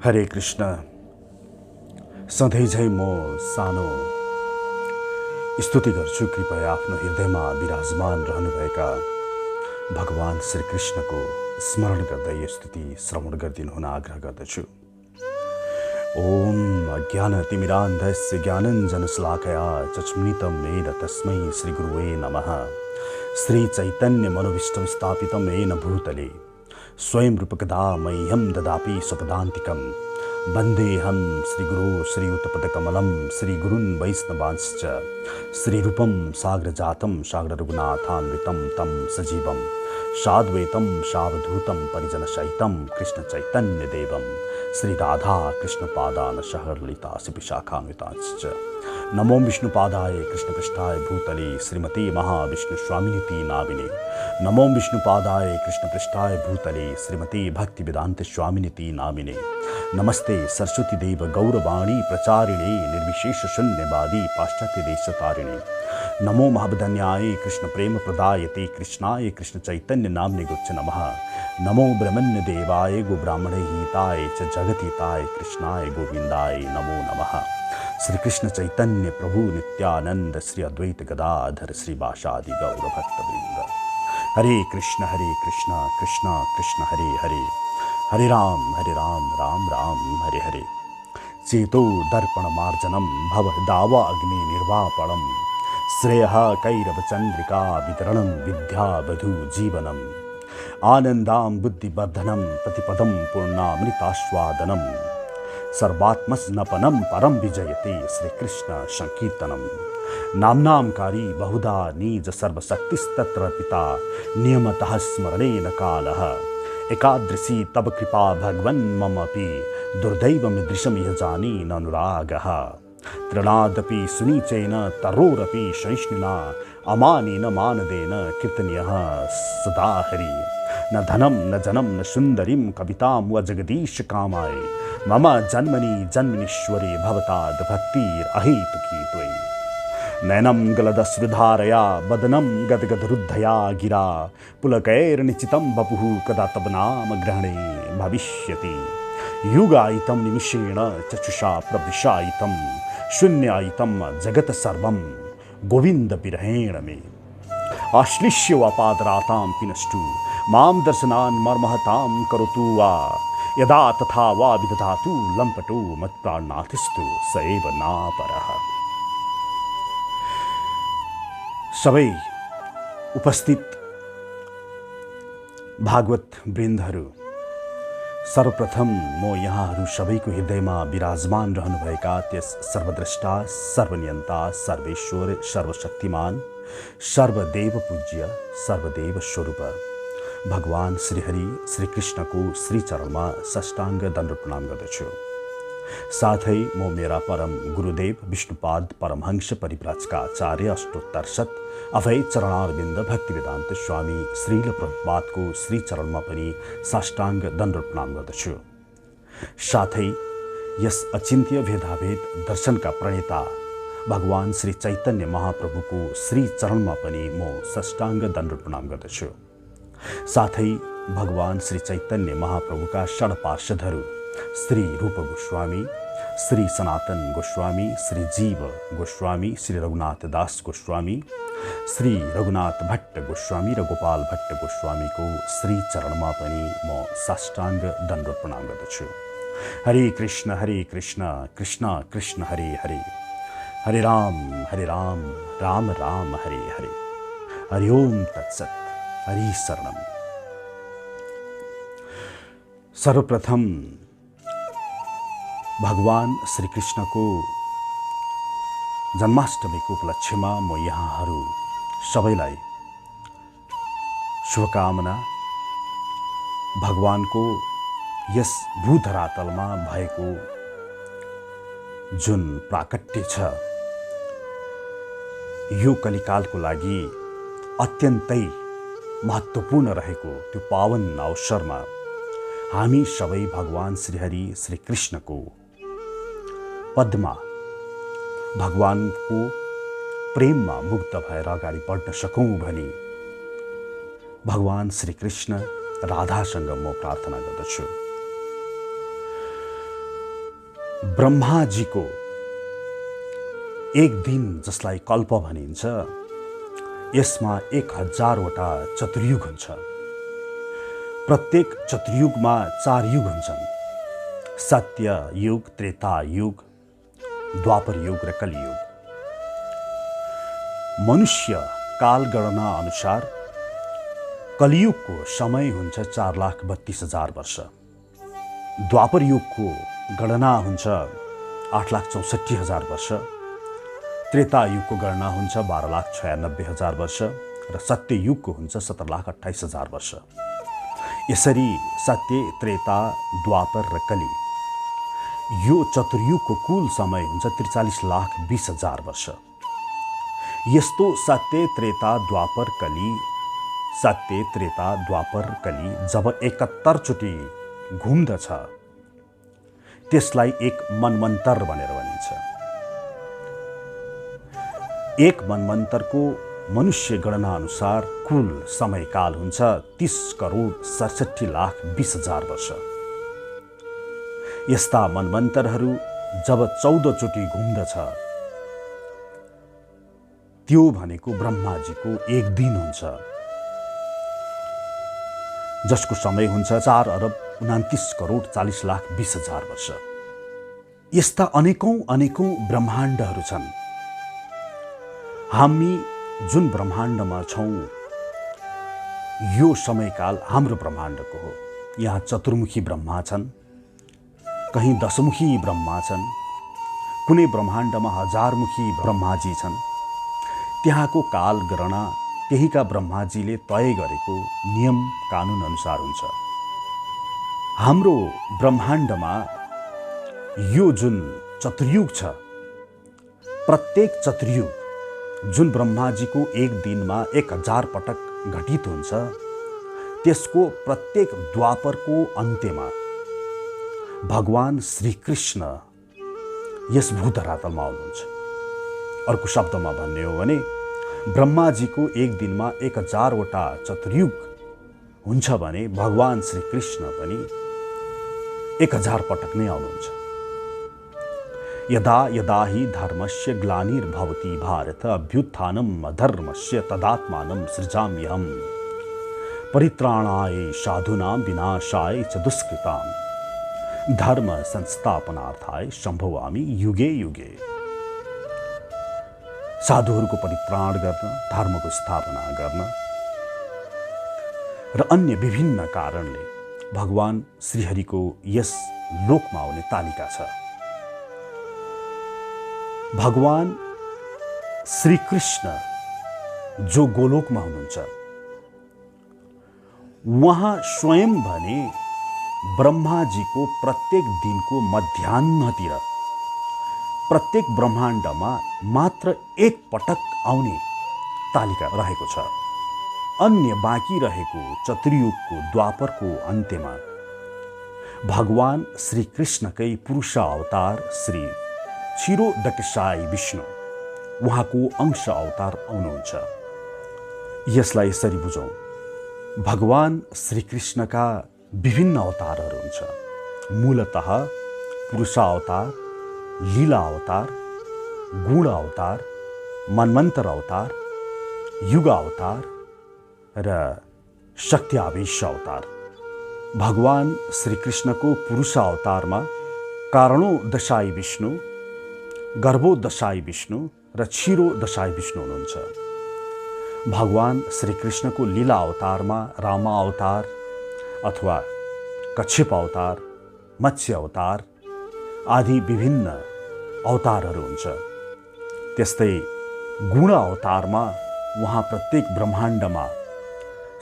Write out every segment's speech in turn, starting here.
हरे कृष्ण। सधैँझै म सानो स्तुति गर्छु कृपया आफ्नो हृदयमा विराजमान रहनुभएका भगवान श्री कृष्णको स्मरण गर्दै स्तुति श्रवण गरिदिनुहुन आग्रह गर्दछु। ओम अज्ञानतिमिरान्धस्य ज्ञानञ्जनशलाकया चक्षुन्मिलितं येन तस्मै श्रीगुरुवे नमः। श्रीचैतन्यमनोभीष्टं स्थापितं येन भूतले स्वयं रूपकदा मह्यं ददाति स्वपदान्तिकं। वन्देऽहं श्रीगुरो श्रीयुतपदकमलं श्रीगुरून् वैष्णवांश्च श्रीरूपं साग्रजातं साग्ररघुनाथान्वितं तं सजीवं साद्वैतं सावधूतं परिजनसहितं कृष्णचैतन्यदेवं श्रीराधा कृष्णपादान् सहगणललिता विशाखान्वितांश्च। नमो विष्णुपादाय कृष्णपृष्ठाय भूतले श्रीमते महाविष्णुस्वामिनिति नामिने। नमो विष्णुपादाय कृष्णपृष्ठाय भूतले श्रीमते भक्तिवेदांत स्वामिनिति नामिने। नमस्ते सरस्वती देव गौरवाणी प्रचारिणे निर्विशेष शून्यवादी पाश्चात्य देशतारिणे। नमो महावदन्याय कृष्ण प्रेम प्रदायते कृष्णाय कृष्ण चैतन्य नाम्ने गुच्छ नमः। नमो ब्रह्मण्य देवाय गो ब्राह्मणे हिताय च जगतिताय कृष्णाय गोविंदाय नमो नमः। श्री कृष्ण चैतन्य प्रभु नित्यानंद श्री अद्वैत गदाधर श्रीवासादि गौर भक्तवृंद। हरे कृष्ण कृष्ण कृष्ण हरे हरे, हरे राम राम राम हरे हरे। चेतो दर्पण मार्जनम भव दावा अग्नि निर्वापणम श्रेयः कैरव चंद्रिका वितरणम विद्या वधु जीवनम आनंदाम बुद्धिवर्धनम प्रतिपदम पूर्णामृतास्वादनम सर्वात्मस्नपनम परम विजयते श्री कृष्ण संकीर्तनम। नाम्नामकारी बहुधा निज सर्वशक्तिस्तत्र पिता नियमतः स्मरणेन कालः एकादृशी तब कृपा भगवन् ममपि दुर्दैवमीदृशं यः जानीन अनुरागः। तृणादपि सुनीचेन तरोरपि सहिष्णुना अमानेन मानदेन कीर्तनीयः सदा हरि। न धनं न जनं न सुन्दरीं कवितां व जगदीश कामाय मम जन्मनीश्वरे भवताद् भक्तिरहेतुकी त्वयि। नयनं गलदश्रुधारया वदनं गदगदरुद्धया गिरा पुलकैर्निचितं वपुः कदा तव नाम ग्रहणे भविष्यति। युगायितं निमिषेण चक्षुषा प्रविशायितं शून्यायितं जगत् सर्वं गोविन्दविरहेण मे। आश्लिष्य वा पादरातां पिनष्टु मां दर्शनान् मर्महतां करोतु वा यदा तथा वा विदधातु लम्पटो मत्प्राणनाथस्तु स एव नापरः। सबै उपस्थित भागवत वृन्दहरू, सर्वप्रथम म यहाँहरू सबैको हृदयमा विराजमान रहनुभएका त्यस सर्वद्रष्टा सर्वनियन्ता सर्वेश्वर सर्वशक्तिमान सर्वदेव पूज्य सर्वदेव स्वरूप भगवान श्रीहरि श्री कृष्णको श्री चरणमा साष्टाङ्ग दण्डवत प्रणाम गर्दछु। साथै म मेरा परम गुरुदेव विष्णुपाद परमहंस परिव्राजकाचार्य अष्टोत्तरशत अभय चरणारविन्द भक्तिवेदान्त स्वामी श्रील प्रभुपादको श्री चरणमा पनि साष्टाङ्ग दण्डवत प्रणाम गर्दछु। साथै यस अचिन्त्य भेदाभेद दर्शनका प्रणेता भगवान श्री चैतन्य महाप्रभुको श्री चरणमा पनि म साष्टाङ्ग दण्डवत प्रणाम गर्दछु। साथै भगवान श्री चैतन्य महाप्रभुका षड्पार्षदहरू श्री रूप गोस्वामी, श्री सनातन गोस्वामी, श्री जीव गोस्वामी, श्री रघुनाथ दास गोस्वामी, श्री रघुनाथ भट्ट गोस्वामी र गोपाल भट्ट गोस्वामीको श्री चरणमा पनि म साष्टाङ्ग दण्डवत प्रणाम गर्दछु। हरे कृष्ण कृष्ण कृष्ण हरे हरे, हरे राम राम राम हरे हरे। हरि ओम तत्सत्। हरि शरणम। सर्वप्रथम भगवान श्री कृष्णको जन्माष्टमीको उपलक्ष्यमा म यहाँहरू सबैलाई शुभकामना। भगवानको यस भूधरातलमा भएको जुन प्राकट्य छ यो कलिकालको लागि अत्यन्तै महत्त्वपूर्ण रहेको त्यो पावन अवसरमा हामी सबै भगवान श्रीहरि श्री कृष्णको पदमा भगवानको प्रेममा मुग्ध भएर अगाडि बढ्न सकौँ भनी भगवान श्री कृष्ण राधासँग म प्रार्थना गर्दछु। ब्रह्माजीको एक दिन जसलाई कल्प भनिन्छ, यसमा 1000वटा चतुर्युग हुन्छ। प्रत्येक चतुर्युगमा 4 युग हुन्छन्: सत्य युग, त्रेता युग, द्वापर युग र कलियुग। मनुष्य कालगणना अनुसार कलियुगको समय हुन्छ 4,32,000 वर्ष। द्वापर युगको गणना हुन्छ 8,64,000 वर्ष। त्रेता युगको गणना हुन्छ 12,96,000 वर्ष र सत्य युगको हुन्छ 17,28,000 वर्ष। यसरी सत्य, त्रेता, द्वापर र कली यो चतुर्युगको कुल समय हुन्छ 43,20,000 वर्ष। यस्तो सत्य, त्रेता, द्वापर, कली, सत्य, त्रेता, द्वापर, कली जब 71 चोटि घुम्दछ, त्यसलाई एक मनमन्तर भनेर भनिन्छ। एक मनमन्तरको मनुष्य गणना अनुसार कुल समयकाल हुन्छ 30,67,20,000 वर्ष। यस्ता मनमन्तरहरू जब 14 चोटि घुम्दछ, त्यो भनेको ब्रह्माजीको एक दिन हुन्छ, जसको समय हुन्छ 4,29,40,20,000 वर्ष। यस्ता अनेकौं ब्रह्माण्डहरू छन्। हामी जुन ब्रह्माण्डमा छौँ, यो समयकाल हाम्रो ब्रह्माण्डको हो। यहाँ चतुर्मुखी ब्रह्मा छन्, कहीँ दशमुखी ब्रह्मा छन्, कुनै ब्रह्माण्डमा 1000मुखी ब्रह्माजी छन्। त्यहाँको काल गणना त्यहीका ब्रह्माजीले तय गरेको नियम कानुन अनुसार हुन्छ। हाम्रो ब्रह्माण्डमा यो जुन चतुर्युग छ, प्रत्येक चतुर्युग जुन ब्रह्माजीको एक दिनमा 1000 पटक घटित हुन्छ, त्यसको प्रत्येक द्वापरको अन्त्यमा भगवान श्रीकृष्ण यस भूधरातलमा आउनुहुन्छ। अर्को शब्दमा भन्ने हो भने ब्रह्माजीको एक दिनमा 1000वटा चतुर्युग हुन्छ भने भगवान श्रीकृष्ण पनि 1000 पटक नै आउनुहुन्छ। यदा यदा हि धर्मस्य ग्लानिर्भवति भारत अभ्युत्थानम् अधर्मस्य तदात्मानं सृजाम्यहम् परित्राणाय साधूनां विनाशाय च दुष्कृतां धर्म संस्थापनार्थाय सम्भवामि युगे युगे। साधुहरूको परित्राण गर्न, धर्मको स्थापना गर्न र अन्य विभिन्न कारणले भगवान श्रीहरिको यस लोकमा आउने तालिका छ। भगवान श्रीकृष्ण जो गोलोकमा हुनुहुन्छ, उहाँ स्वयं भने ब्रह्माजीको प्रत्येक दिनको मध्याह्नतिर प्रत्येक ब्रह्माण्डमा मात्र 1 पटक आउने तालिका रहेको छ। अन्य बाँकी रहेको चतुर्युगको द्वापरको अन्त्यमा भगवान श्रीकृष्णकै पुरुष अवतार श्री क्षीरोदकशायी विष्णु उहाँको अंश अवतार आउनुहुन्छ। यसलाई यसरी बुझौँ, भगवान श्रीकृष्णका विभिन्न अवतारहरू हुन्छ। मूलतः पुरुष अवतार, लीला अवतार, गुण अवतार, मनमन्तर अवतार, युग अवतार र शक्ति आवेश अवतार। भगवान श्रीकृष्णको पुरुष अवतारमा कारणोदशायी विष्णु, गर्भोदशायी विष्णु र क्षीरोदशायी विष्णु हुनुहुन्छ। भगवान श्रीकृष्णको लीला अवतारमा रामा अवतार अथवा कच्छप अवतार, मत्स्य अवतार आदि विभिन्न अवतारहरू हुन्छ। त्यस्तै गुण अवतारमा उहाँ प्रत्येक ब्रह्माण्डमा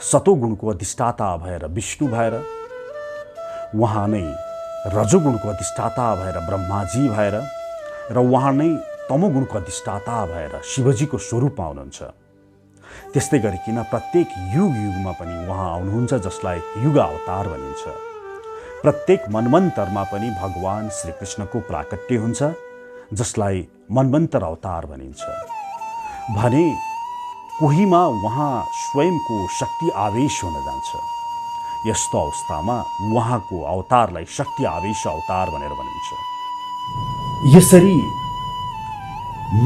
सतोगुणको अधिष्ठाता भएर विष्णु भएर, उहाँ नै रजोगुणको अधिष्ठाता भएर ब्रह्माजी भएर र उहाँ नै तमोगुणको अधिष्ठाता भएर शिवजीको स्वरूपमा आउनुहुन्छ। त्यस्तै गरिकन प्रत्येक युग युगमा पनि उहाँ आउनुहुन्छ, जसलाई युग अवतार भनिन्छ। प्रत्येक मनमन्तरमा पनि भगवान श्रीकृष्णको प्राकट्य हुन्छ, जसलाई मनमन्तर अवतार भनिन्छ। भने कोहीमा उहाँ स्वयंको शक्ति आवेश हुन जान्छ। यस्तो अवस्थामा उहाँको अवतारलाई शक्ति आवेश अवतार भनेर भनिन्छ। यसरी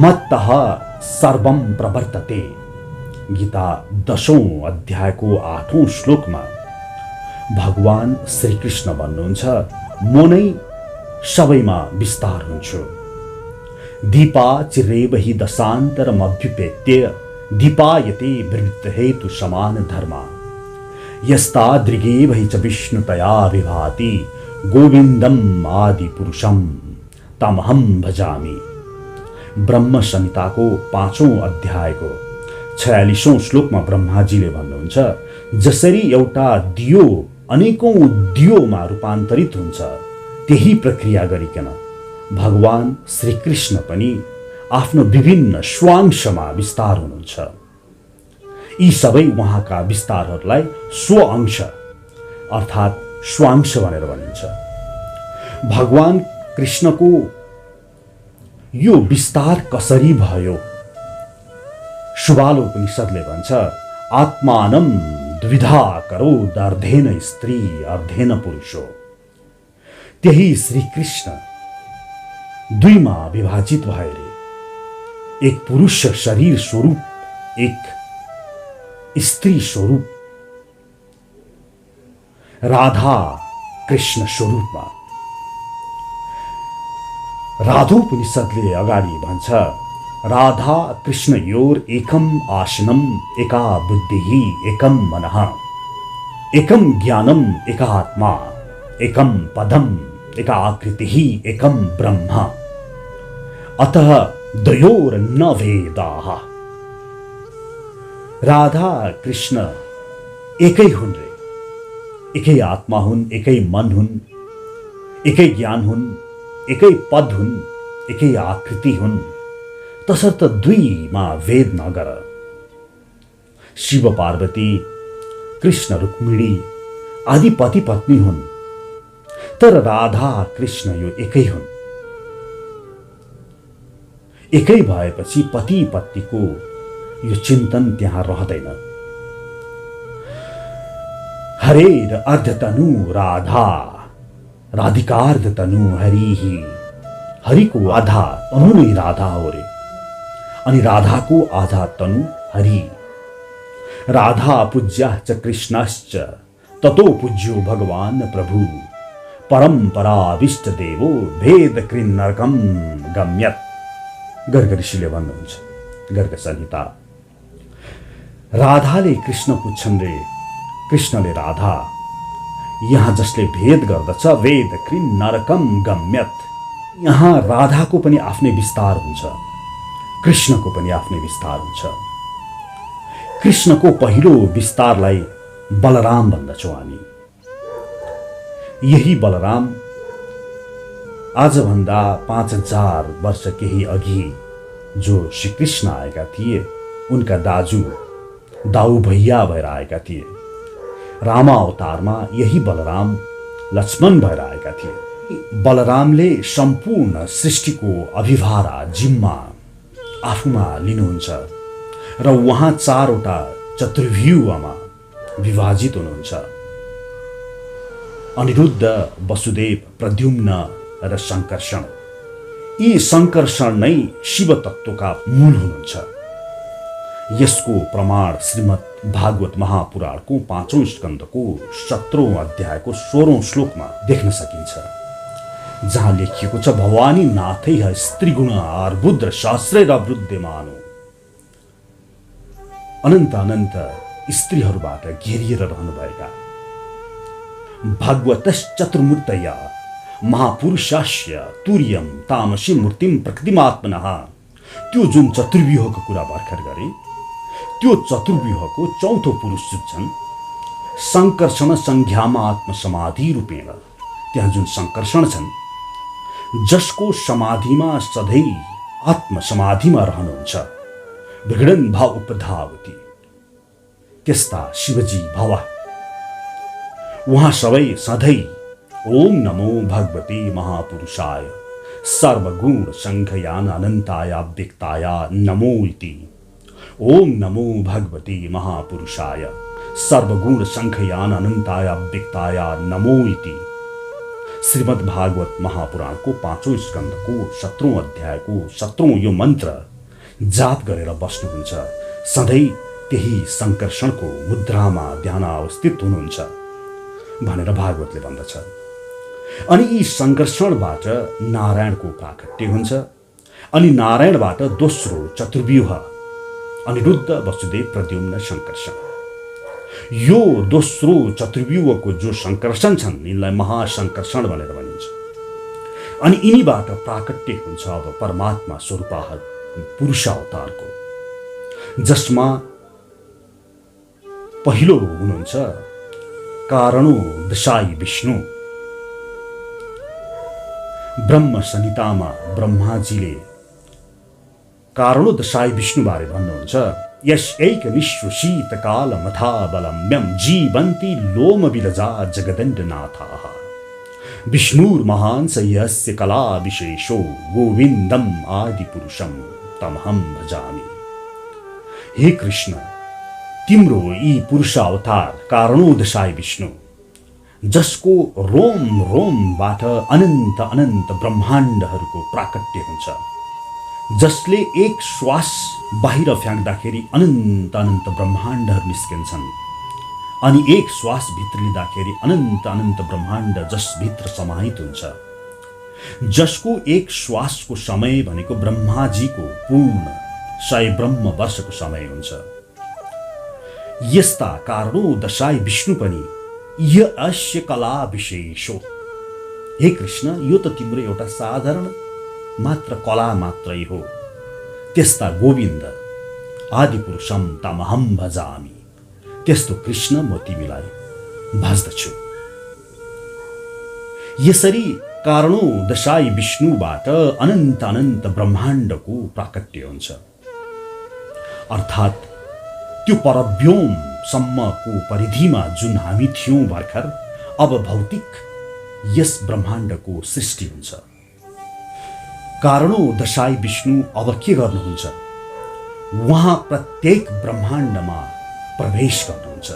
मत्तः सर्वं प्रवर्तते गीता 10औं अध्यायको 8औं श्लोकमा भगवान श्रीकृष्ण भन्नुहुन्छ, म नै सबैमा विस्तार हुन्छु। दीपा चिरेव हि दशान्तरमभ्युपेत्य दीपायते विवृत्तहेतु समान धर्मा यस्तादृगेव हि च विष्णुतया विभाति गोविन्दम आदि पुरुषम तमहम भजामि। ब्रह्म संहिताको 5औं अध्यायको 46औं श्लोकमा ब्रह्माजीले भन्नुहुन्छ, जसरी एउटा दियो अनेकौं दियोमा रूपान्तरित हुन्छ त्यही प्रक्रिया गरिकन भगवान श्रीकृष्ण पनि आफ्नो विभिन्न स्वांशमा विस्तार हुनुहुन्छ। यी सबै उहाँका विस्तारहरूलाई स्व अंश अर्थात् स्वांश भनेर भनिन्छ। भगवान कृष्णको यो विस्तार कसरी भयो? शुभालोपनिषद्ले भन्छ, आत्मानं द्विधा करोद अर्धेन स्त्री अर्धेन पुरुषो। त्यही श्रीकृष्ण दुईमा विभाजित भए, एक पुरुष शरीर स्वरूप, एक स्त्री स्वरूप, राधा कृष्ण स्वरूपमा। राधोपनिषद्ले अगाडि भन्छ, राधा कृष्णयोर एकम आसनम एका बुद्धिः एकम मनः एकम ज्ञानम एका आत्मा एकम पदम एका आकृतिः एकम ब्रह्म अतः द्वयोर न भेदाः। राधा कृष्ण एकै हुन् रे, एकै आत्मा हुन्, एकै मन हुन्, एकै ज्ञान हुन्, एकै पद हुन्, एकै आकृति हुन्, तसर्थ दुईमा भेद नगर। शिव पार्वती, कृष्ण रुक्मिणी आदि पति पत्नी हुन्, तर राधा कृष्ण यो एकै हुन्। एकै भएपछि पति पत्नीको यो चिन्तन त्यहाँ रहँदैन। हरेर अर्धतनु राधा राधिकार्धतनु हरिही। हरिको आधा तनु नै राधा हो रे, अनि राधाको आधा तनु हरि। राधा पूज्या च कृष्णश्च ततो पूज्यो भगवान प्रभु परम्पराविष्ट देवो भेद कृन्नरकम गम्यत। गर्ग ऋषिले भन्नुहुन्छ गर्ग संहिता। राधाले कृष्ण पुज्छन् रे, कृष्णले राधा। यहाँ जसले भेद गर्दछ वेद कृन्नरकम गम्यत। यहाँ राधाको पनि आफ्नै विस्तार हुन्छ, कृष्णको पनि आफ्नै विस्तार हुन्छ। कृष्णको पहिलो विस्तारलाई बलराम भन्दछौँ हामी। यही बलराम आजभन्दा 5000 वर्ष केही अघि जो श्री कृष्ण आएका थिए, उनका दाजु दाउ भैया भएर आएका थिए। रामा अवतारमा यही बलराम लक्ष्मण भएर आएका थिए। बलरामले सम्पूर्ण सृष्टिको अभिभारा जिम्मा आफूमा लिनुहुन्छ र उहाँ 4वटा चतुर्व्यूहमा विभाजित हुनुहुन्छ। अनिरुद्ध, वसुदेव, प्रद्युम्न र संकर्षण। यी संकर्षण नै शिव तत्त्वका मूल हुनुहुन्छ। यसको प्रमाण श्रीमद् भागवत महापुराणको 5औं स्कन्धको 17औं अध्यायको 16औं श्लोकमा देख्न सकिन्छ, जहाँ लेखिएको छ, भवानी नाथैः स्त्रीगुण आर्बुद्र सहस्रेर वृद्धिमानो। अनन्त अनन्त स्त्रीहरूबाट घेरिएर रहनुभएका भगवतश्चतुर्मूर्तया महापुरुषस्य तुर्यम तामसी मूर्तिम प्रकृतिमात्मनः। त्यो जुन चतुर्व्यूहको कुरा भर्खर गरे, त्यो चतुर्व्यूहको 4थो पुरुष जुन संकर्षण संज्ञामा आत्मसमाधि रूपेण। त्यहाँ जुन संकर्षण छन्, जसको समाधिमा सधैँ आत्मसमाधिमा रहनुहुन्छ, विघ्न भाव उपधावती, त्यस्ता शिवजी भवा। उहाँ सबै सधैँ ओम नमो भगवते महापुरुषाय सर्वगुण संख्यान अनन्ताय व्यक्ताय नमो इति। ओम नमो भगवते महापुरुषाय सर्वगुण संख्यान अनन्ताय व्यक्ताय नमो इति। श्रीमद् भागवत महापुराणको 5औं स्कन्धको 17औं अध्यायको 17औं यो मन्त्र जाप गरेर बस्नुहुन्छ। सधैँ त्यही संकर्षणको मुद्रामा ध्यान अवस्थित हुनुहुन्छ भनेर भागवतले भन्दछ। अनि यी संकर्षणबाट नारायणको प्राकट्य हुन्छ। अनि नारायणबाट दोस्रो चतुर्व्यूह अनिरुद्ध वसुदेव प्रद्युम्न संकर्षण। यो दोस्रो चतुर्व्यूहको जो संकर्षण छन् यिनलाई महासंकर्षण भनेर भनिन्छ। अनि यिनीबाट प्राकट्य हुन्छ अब परमात्मा स्वरूप पुरुषावतारको, जसमा पहिलो हुनुहुन्छ कारणो दशाई विष्णु। ब्रह्म संहितामा ब्रह्माजीले कारणो दशाई विष्णु बारे भन्नुहुन्छ। यश एक विश्व शीतकाल मथाबलम्यम जीवन्ति लोम विलजा जगदण्डनाथाः। विष्णुर्महान् स यस्य कला विशेषो गोविन्दम आदि पुरुषम तमहम भजामि। हे कृष्ण, तिम्रो यी पुरुषावतार कारणो दशाई विष्णु, जसको रोम रोमबाट अनन्त अनन्त ब्रह्माण्डहरूको प्राकट्य हुन्छ, जसले एक श्वास बाहिर फ्याँक्दाखेरि अनन्त अनन्त ब्रह्माण्डहरू निस्किन्छन्, अनि एक श्वास भित्र लिँदाखेरि अनन्त अनन्त ब्रह्माण्ड जसभित्र समाहित हुन्छ, जसको एक श्वासको समय भनेको ब्रह्माजीको पूर्ण 100 ब्रह्म वर्षको समय हुन्छ। यस्ता कारणो दशाई विष्णु पनि य अस्य कला विशेषो। हे कृष्ण, यो त तिम्रो एउटा साधारण मात्र कला मात्रै हो। त्यस्ता गोविन्द आदि पुरुषम तमहम भजामि। त्यस्तो कृष्ण म तिमीलाई भज्दछु। यसरी कारणो दशाई विष्णुबाट अनन्त अनन्त ब्रह्माण्डको प्राकट्य हुन्छ। अर्थात् त्यो परव्योमसम्मको परिधिमा जुन हामी थियौँ भर्खर, अब भौतिक यस ब्रह्माण्डको सृष्टि हुन्छ। कारणो दशाई विष्णु अब के गर्नुहुन्छ? उहाँ प्रत्येक ब्रह्माण्डमा प्रवेश गर्नुहुन्छ,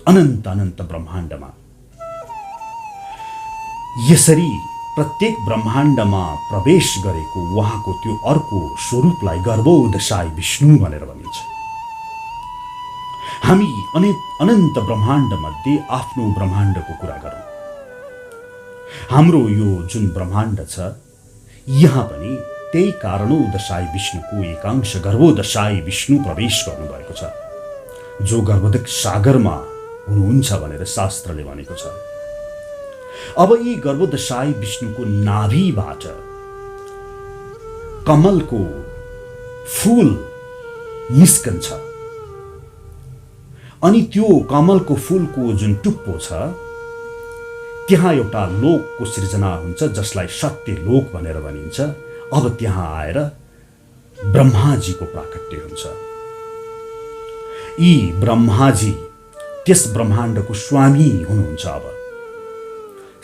अनन्त अनन्त ब्रह्माण्डमा। यसरी प्रत्येक ब्रह्माण्डमा प्रवेश गरेको उहाँको त्यो अर्को स्वरूपलाई गर्भोदशाई विष्णु भनेर भनिन्छ। हामी अनन्त ब्रह्माण्डमध्ये आफ्नो ब्रह्माण्डको कुरा गरौँ। हाम्रो यो जुन ब्रह्माण्ड छ, यहाँ पनि त्यही कारणोदशाई विष्णुको एकांश गर्भोदशाई विष्णु प्रवेश गर्नुभएको छ, जो गर्भोदक सागरमा हुनुहुन्छ भनेर शास्त्रले भनेको छ। अब यी गर्भोदशाई विष्णुको नाभिबाट कमलको फूल निस्कन्छ। अनि त्यो कमलको फूलको जुन टुप्पो छ, त्यहाँ एउटा लोकको सृजना हुन्छ, जसलाई सत्य लोक भनेर भनिन्छ। अब त्यहाँ आएर ब्रह्माजीको प्राकट्य हुन्छ। यी ब्रह्माजी त्यस ब्रह्माण्डको स्वामी हुनुहुन्छ। अब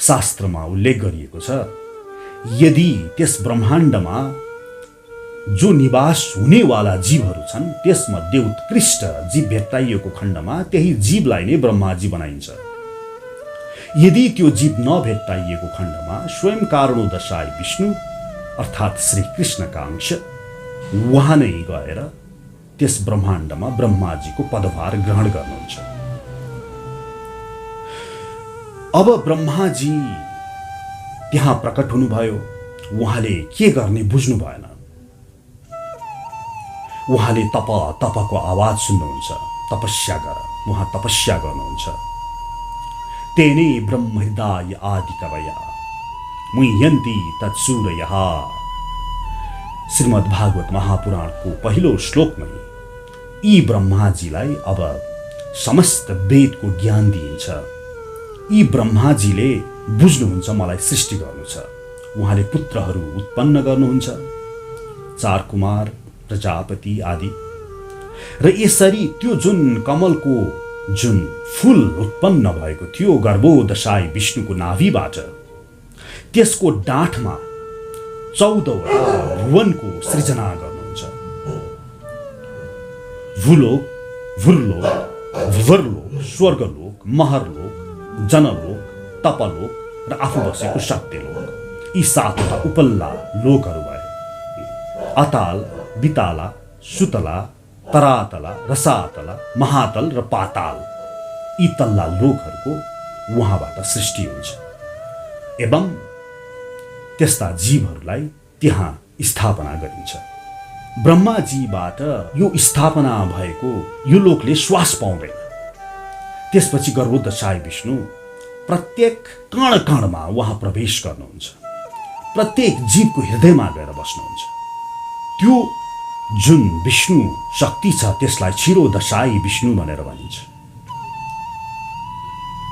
शास्त्रमा उल्लेख गरिएको छ, यदि त्यस ब्रह्माण्डमा जो निवास हुनेवाला जीवहरू छन्, त्यसमध्ये उत्कृष्ट जीव भेट्टाइएको खण्डमा त्यही जीवलाई नै ब्रह्माजी बनाइन्छ। यदि त्यो जीव नभेट्टाइएको खण्डमा स्वयं कारणोदशाई विष्णु अर्थात् श्री कृष्णका अंश उहाँ नै गएर त्यस ब्रह्माण्डमा ब्रह्माजीको पदभार ग्रहण गर्नुहुन्छ। अब ब्रह्माजी त्यहाँ प्रकट हुनुभयो। उहाँले के गर्ने बुझ्नु भएन। उहाँले तपको आवाज सुन्नुहुन्छ, तपस्या गर। उहाँ तपस्या गर्नुहुन्छ। तेने ब्रह्म हृदय आदि कवया मुह्यन्ति तत्सूरयः। श्रीमद् भागवत महापुराणको पहिलो श्लोकमै यी ब्रह्माजीलाई अब समस्त वेदको ज्ञान दिइन्छ। यी ब्रह्माजीले बुझ्नुहुन्छ मलाई सृष्टि गर्नु छ। उहाँले पुत्रहरू उत्पन्न गर्नुहुन्छ, 4 कुमार, प्रजापति आदि। र यसरी त्यो जुन कमलको जुन फूल उत्पन्न भएको थियो गर्भोदशाई विष्णुको नाभिबाट, त्यसको डाँठमा 14वटा भुवनको सृजना गर्नुहुन्छ। भूलोक, भूर्लोक, भुवर्लोक, स्वर्गलोक, महरलोक, जनलोक, तपलोक र आफू बसेको सत्यलोक, यी 7वटा उपल्ला लोकहरू भए। अताल, बिताला, सुतला, तरातला, रसातला, महातल र पाताल, यी तल्ला लोकहरूको उहाँबाट सृष्टि हुन्छ एवं त्यस्ता जीवहरूलाई त्यहाँ स्थापना गरिन्छ। ब्रह्माजीबाट यो स्थापना भएको यो लोकले श्वास पाउँदैन। त्यसपछि गर्भोदशाय विष्णु प्रत्येक कण कणमा उहाँ प्रवेश गर्नुहुन्छ, प्रत्येक जीवको हृदयमा गएर बस्नुहुन्छ। त्यो जुन विष्णु शक्ति छ त्यसलाई क्षीरोदशाई विष्णु भनेर भनिन्छ।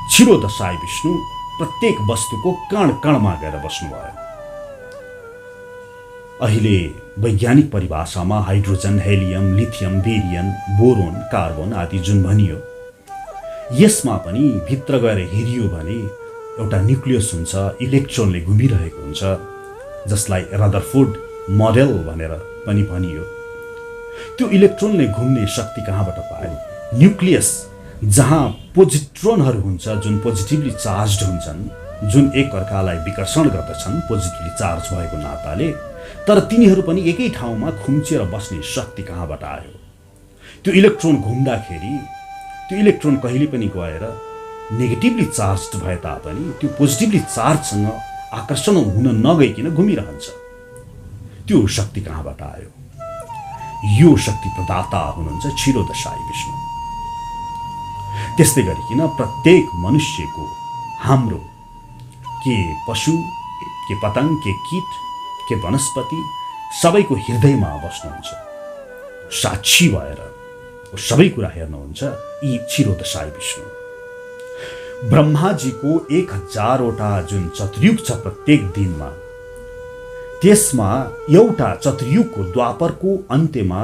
क्षीरोदशाई विष्णु प्रत्येक वस्तुको कण कणमा गएर बस्नुभयो। अहिले वैज्ञानिक परिभाषामा hydrogen, helium, lithium, barium, boron, carbon आदि जुन भनियो, यसमा पनि भित्र गएर हेरियो भने एउटा न्युक्लियस हुन्छ, इलेक्ट्रोनले घुमिरहेको हुन्छ, जसलाई रदरफोर्ड मोडेल भनेर पनि भनियो। त्यो इलेक्ट्रोनले घुम्ने शक्ति कहाँबाट पायो? न्युक्लियस जहाँ पोजिट्रोनहरू हुन्छ, जुन पोजिटिभली चार्ज हुन्छन्, जुन एक अर्कालाई विकर्षण गर्दछन् पोजिटिभली चार्ज भएको नाताले, तर तिनीहरू पनि एकै ठाउँमा खुम्चिएर बस्ने शक्ति कहाँबाट आयो? त्यो इलेक्ट्रोन घुम्दाखेरि त्यो इलेक्ट्रोन कहिले पनि गएर नेगेटिभली चार्ज भए तापनि त्यो पोजिटिभली चार्जसँग आकर्षण हुन नगइकन घुमिरहन्छ। त्यो शक्ति कहाँबाट आयो? यो शक्ति प्रदाता हुनुहुन्छ क्षीरोदशाई विष्णु। त्यस्तै गरिकन प्रत्येक मनुष्यको, हाम्रो के पशु, के पतंग, के कीट, के वनस्पति सबैको हृदयमा बस्नुहुन्छ, साक्षी भएर सबै कुरा हेर्नुहुन्छ यी क्षीरोदशाई विष्णु। ब्रह्माजीको 1000वटा जुन चतुर्युग छ प्रत्येक दिनमा, त्यसमा एउटा चतुर्युगको द्वापरको अन्त्यमा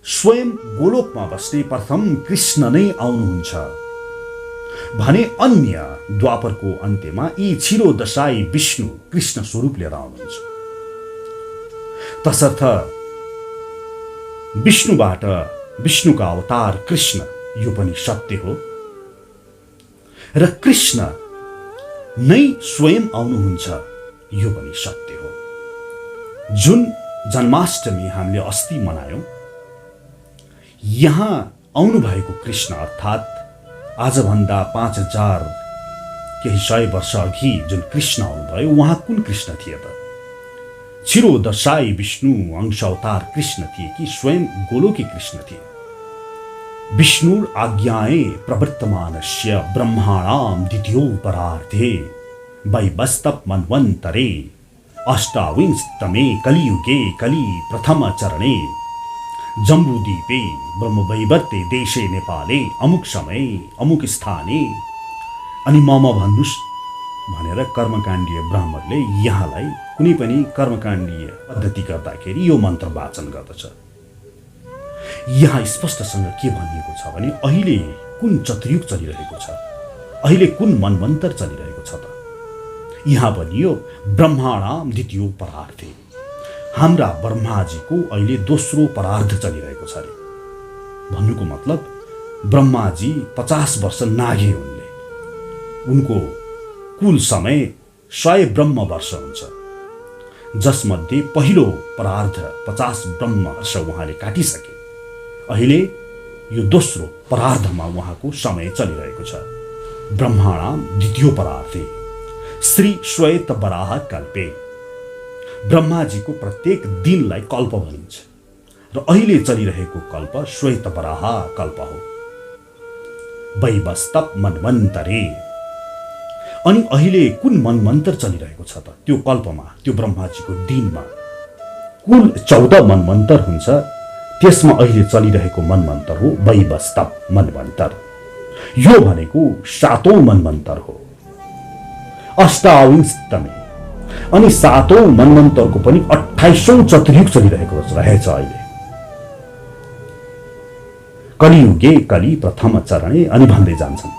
स्वयं गोलोकमा बस्ने प्रथम कृष्ण नै आउनुहुन्छ भने अन्य द्वापरको अन्त्यमा यी क्षीरोदशाई विष्णु कृष्ण स्वरूप लिएर आउनुहुन्छ। तसर्थ विष्णुबाट विष्णुका अवतार कृष्ण यो पनि सत्य हो र कृष्ण नै स्वयं आउनुहुन्छ यो पनि सत्य हो। जुन जन्माष्टमी हामीले अस्ति मनायौं, यहाँ आउनुभएको कृष्ण अर्थात् आजभन्दा 5000 केही 100 वर्ष अघि जुन कृष्ण आउनुभयो, उहाँ कुन कृष्ण थिए त? क्षीरोदशाई विष्णु अंश अवतार कृष्ण थिए कि स्वयं गोलोकी कृष्ण थिए? विष्णुर आज्ञाए प्रवर्तमानस्य ब्रह्माणां द्वितीयोपरार्धे वैवस्वत मन्वन्तरे अष्टाविंशतमे कलियुगे कली प्रथम चरणे जम्बूद्वीपे ब्रह्मवैवर्ते देशे नेपाले अमुक समय अमुक स्थाने। अनि मम भन्नुस् भनेर कर्मकाण्डीय ब्राह्मणले यहाँलाई कुनै पनि कर्मकाण्डीय पद्धति गर्दाखेरि यो मन्त्र वाचन गर्दछ। यहाँ स्पष्टसँग के भनिएको छ भने अहिले कुन चतुर्युग चलिरहेको छ, अहिले कुन मनवन्तर चलिरहेको छ त? यहाँ भनियो ब्रह्माणाम द्वितीयोपरार्धे, हाम्रा ब्रह्माजीको अहिले दोस्रो परार्ध चलिरहेको छ अरे। भन्नुको मतलब ब्रह्माजी 50 वर्ष नागे उनले, उनको कुल समय 100 ब्रह्म वर्ष हुन्छ, जसमध्ये पहिलो परार्ध 50 ब्रह्म वर्ष उहाँले काटिसके। अहिले यो दोस्रो परार्धमा उहाँको समय चलिरहेको छ। ब्रह्माणाम द्वितीयोपरार्धे श्री श्वेत वराह कल्पे, ब्रह्माजीको प्रत्येक दिनलाई कल्प भनिन्छ र अहिले चलिरहेको कल्प श्वेत वराह कल्प हो। वैवस्वत मन्वन्तरे, अनि अहिले कुन मनमन्तर चलिरहेको छ त? त्यो कल्पमा, त्यो ब्रह्माजीको दिनमा कुल 14 मनमन्तर हुन्छ, त्यसमा अहिले चलिरहेको मनमन्तर हो वैवस्वत मनमन्तर। यो भनेको 7औं मनमन्तर हो, अष्टाविंशतमे। अनि 7औं मनमन्तरको पनि 28औं चतुर्युग चलिरहेको रहेछ अहिले। कलियुगे कली प्रथम चरणे अनि भन्दै जान्छन्।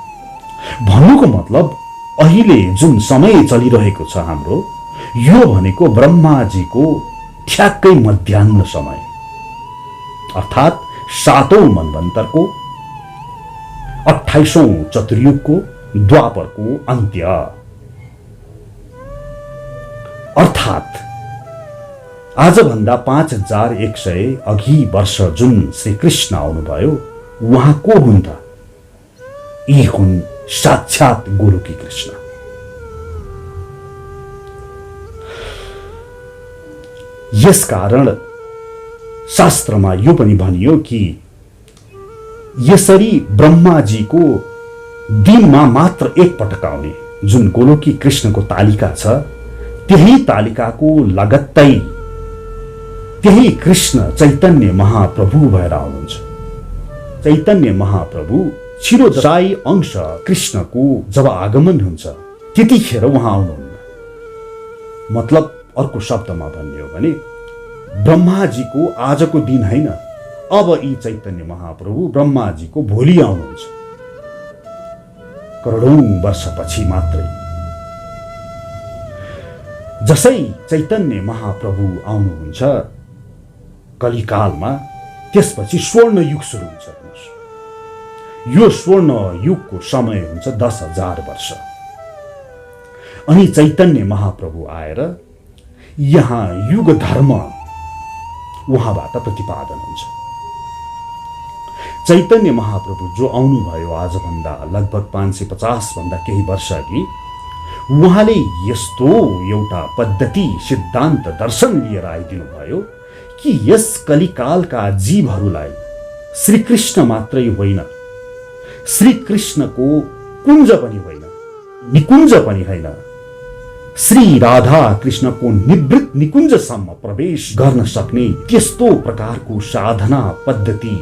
भन्नुको मतलब अहिले जुन समय चलिरहेको छ हाम्रो, यो भनेको ब्रह्माजीको ठ्याक्कै मध्याह्न समय, अर्थात् 7औं मनवन्तरको 28औं चतुर्युगको द्वापरको अन्त्य। अर्थात् आजभन्दा 5100 अघि वर्ष जुन श्रीकृष्ण आउनुभयो उहाँ को हुन् त? यी हुन् साक्षात् गोलोकी कृष्ण। यसकारण शास्त्रमा यो पनि भनियो कि यसरी ब्रह्माजीको दिनमा मात्र एक पटक आउने जुन गोलोकी कृष्णको तालिका छ, त्यही तालिकाको लगत्तै त्यही कृष्ण चैतन्य महाप्रभु भएर आउनुहुन्छ। चैतन्य महाप्रभु क्षीरोदशाई अंश कृष्णको जब आगमन हुन्छ त्यतिखेर उहाँ आउनुहुन्न। मतलब अर्को शब्दमा भन्ने हो भने ब्रह्माजीको आजको दिन होइन, अब यी चैतन्य महाप्रभु ब्रह्माजीको भोलि आउनुहुन्छ, करोडौं वर्षपछि मात्रै। जसै चैतन्य महाप्रभु आउनुहुन्छ कलिकालमा, त्यसपछि स्वर्ण युग सुरु हुन्छ। यो स्वर्ण युगको समय हुन्छ 10,000 वर्ष। अनि चैतन्य महाप्रभु आएर यहाँ युग धर्म उहाँबाट प्रतिपादन हुन्छ। चैतन्य महाप्रभु जो आउनुभयो आजभन्दा लगभग 550 भन्दा केही वर्ष अघि, उहाँले यस्तो एउटा पद्धति सिद्धान्त दर्शन लिएर आइदिनु भयो कि यस कलिकालका जीवहरूलाई श्रीकृष्ण मात्रै होइन, श्रीकृष्णको कुञ्ज पनि होइन, निकुञ्ज पनि होइन, श्री राधा कृष्णको निवृत्त निकुञ्जसम्म प्रवेश गर्न सक्ने त्यस्तो प्रकारको साधना पद्धति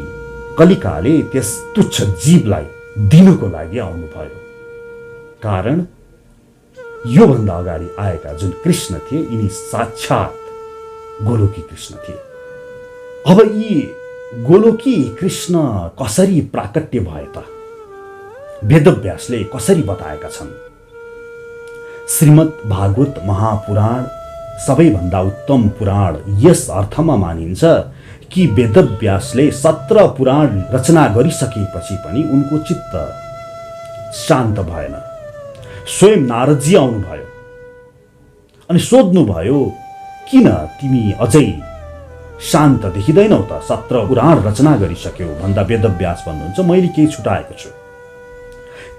कलिकाले त्यस तुच्छ जीवलाई दिनको लागि आउनुभयो। कारण योभन्दा अगाडि आएका जुन कृष्ण थिए यिनी साक्षात् गोलोकी कृष्ण थिए। अब यी गोलोकी कृष्ण कसरी प्राकट्य भए त? वेदव्यासले कसरी बताएका छन्? श्रीमद् भागवत महापुराण सबैभन्दा उत्तम पुराण यस अर्थमा मानिन्छ कि वेदव्यासले 17 पुराण रचना गरिसकेपछि पनि उनको चित्त शान्त भएन। स्वयं नारदजी आउनुभयो अनि सोध्नुभयो, किन तिमी अझै शान्त देखिँदैनौ त? 17 पुराण रचना गरिसक्यौ भन्दा वेदव्यास भन्नुहुन्छ मैले केही छुटाएको छु।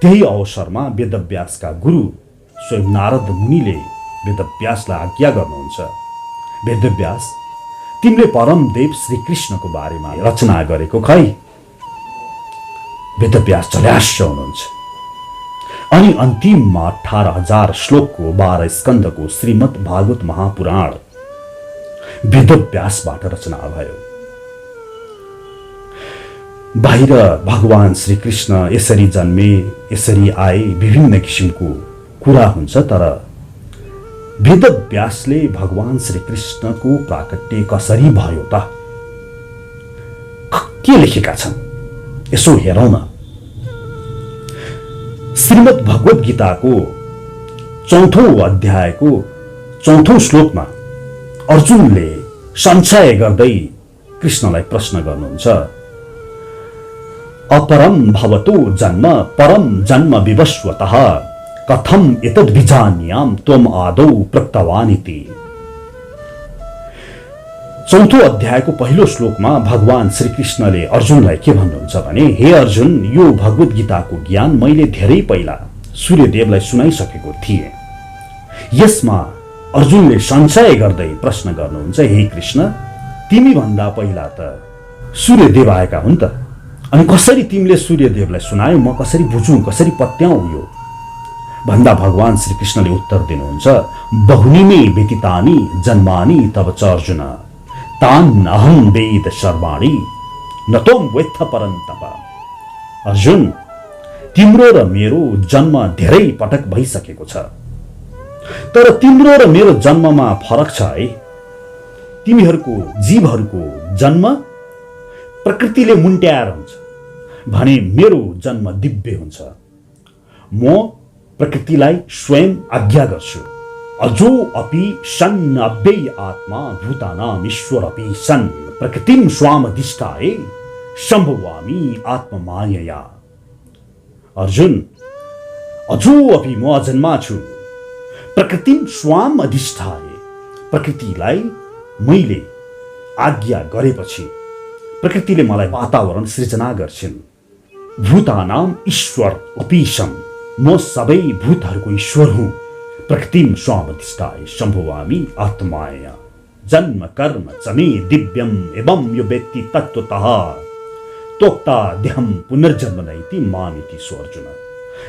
त्यही अवसरमा वेदव्यासका गुरु स्वयं नारद मुनिले वेदव्यासलाई आज्ञा गर्नुहुन्छ, वेदव्यास तिमीले परमदेव श्रीकृष्णको बारेमा रचना गरेको खै? वेदव्यास झल्याश्च हुनुहुन्छ। अनि अन्तिममा 18,000 श्लोकको 12 स्कन्धको श्रीमद् भागवत महापुराण वेदव्यासबाट रचना भयो। बाहिर भगवान श्रीकृष्ण यसरी जन्मे, यसरी आए, विभिन्न किसिमको कुरा हुन्छ, तर वेदव्यासले भगवान श्रीकृष्णको प्राकट्य कसरी भयो त? के लेखेका छन् यसो हेरौँ न। श्रीमद् भगवत गीताको 4औं अध्यायको 4औं श्लोकमा अर्जुनले संशय गर्दै कृष्णलाई प्रश्न गर्नुहुन्छ, अपरम भवतो जन्म परम जन्म विवस्वतः कथम एतद् विजान्याम त्वम आदौ प्रक्तवानिति। 4औं अध्यायको पहिलो श्लोकमा भगवान श्रीकृष्णले अर्जुनलाई के भन्नुहुन्छ भने, हे अर्जुन, यो भगवत गीताको ज्ञान मैले धेरै पहिला सूर्यदेवलाई सुनाइसकेको थिएँ। यसमा अर्जुनले संशय गर्दै प्रश्न गर्नुहुन्छ, हे कृष्ण, तिमी भन्दा पहिला त सूर्यदेव आएका हुन् त, अनि कसरी तिमीले सूर्यदेवलाई सुनायौ? म कसरी बुझौँ, कसरी पत्याउँ यो भन्दा भगवान श्रीकृष्णले उत्तर दिनुहुन्छ, बहुनिमे व्यतीतानि जन्मानि तव च अर्जुन तान् अहं वेद सर्वाणि न त्वं वेत्थ परन्तप। अर्जुन, तिम्रो र मेरो जन्म धेरै पटक भइसकेको छ, तर तिम्रो र मेरो जन्ममा फरक छ है। तिमीहरूको जीवहरूको जन्म प्रकृतिले मुन्ट्याएर हुन्छ भने मेरो जन्म दिव्य हुन्छ। म प्रकृतिलाई स्वयं आज्ञा गर्छु। अजो अपि सन् अव्यय आत्मा भूतानाम ईश्वर अपि सन् प्रकृतिम स्वामधिष्ठाय सम्भवामि आत्ममायया। अर्जुन, अजो अपि म अजन्मा छु, प्रकृतिम स्वाम अधिष्ठाय प्रकृतिलाई मैले आज्ञा गरेपछि प्रकृतिले मलाई वातावरण सृजना गर्छिन्। भूतानाम ईश्वर अपीशम, म सबै भूतहरूको ईश्वर हुँ। प्रकृतिम स्वामधिष्ठाय सम्भवामि आत्माया, जन्म कर्म च मे दिव्यम एवं यो व्यक्ति तत्त्वतः तोक्ता देहम पुनर्जन्म नैति मामिति सो अर्जुन।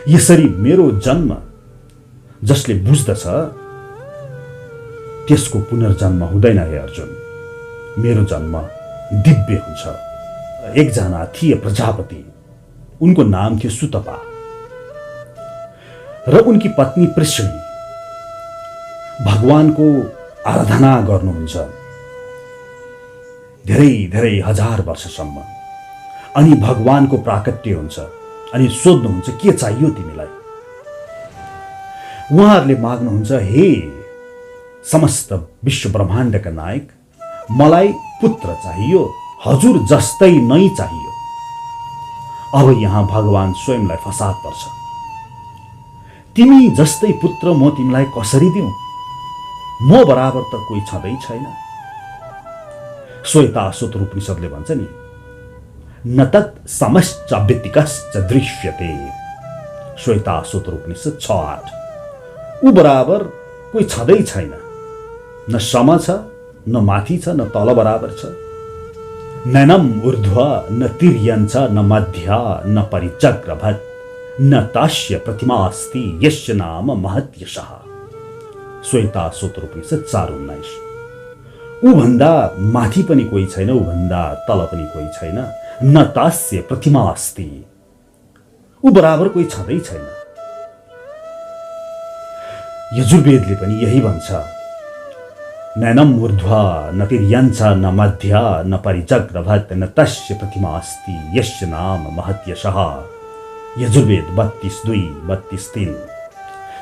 यसरी मेरो जन्म जसले बुझ्दछ त्यसको पुनर्जन्म हुँदैन हे अर्जुन। मेरो जन्म दिव्य हुन्छ। एकजना थिए प्रजापति, उनको नाम थियो सुतपा र उनकी पत्नी पृष्णी भगवानको आराधना गर्नुहुन्छ धेरै धेरै हजार वर्षसम्म। अनि भगवानको प्राकट्य हुन्छ अनि सोध्नुहुन्छ के चाहियो तिमीलाई। उहाँहरूले माग्नुहुन्छ हे समस्त विश्व ब्रह्माण्डका नायक, मलाई पुत्र चाहियो, हजुर जस्तै नै चाहियो। अब यहाँ भगवान स्वयंलाई फसाद पर्छ। तिमी जस्तै पुत्र म तिमीलाई कसरी दिउँ? म बराबर त कोही छँदै छैन। श्वेताश्वत उपनिषदले भन्छ नि, न तत् समश्च व्यतिकश्च दृश्यते। श्वेताश्वत उपनिषद 6:8। ऊ बराबर कोही छँदै छैन। न सम छ, न माथि छ, न तल बराबर छ। नैनम ऊर्ध्व न तिर्यञ्च न मध्य न परिचक्रभत् न तस्य प्रतिमा अस्ति यस्य नाम महत्यशः। श्वेताश्वत उपनिषद 4:19। ऊ भन्दा माथि पनि कोही छैन, ऊ भन्दा तल पनि कोही छैन। न तस्य प्रतिमा अस्ति, ऊ बराबर कोही छँदै छैन। यजुर्वेदले पनि यही भन्छ, नैनम ऊर्ध्व न तिर्यञ्च न मध्य न परिचक्रभत् न तस्य प्रतिमा अस्ति यस्य नाम महत्यशः। यजुर्वेद 32:2-32-3।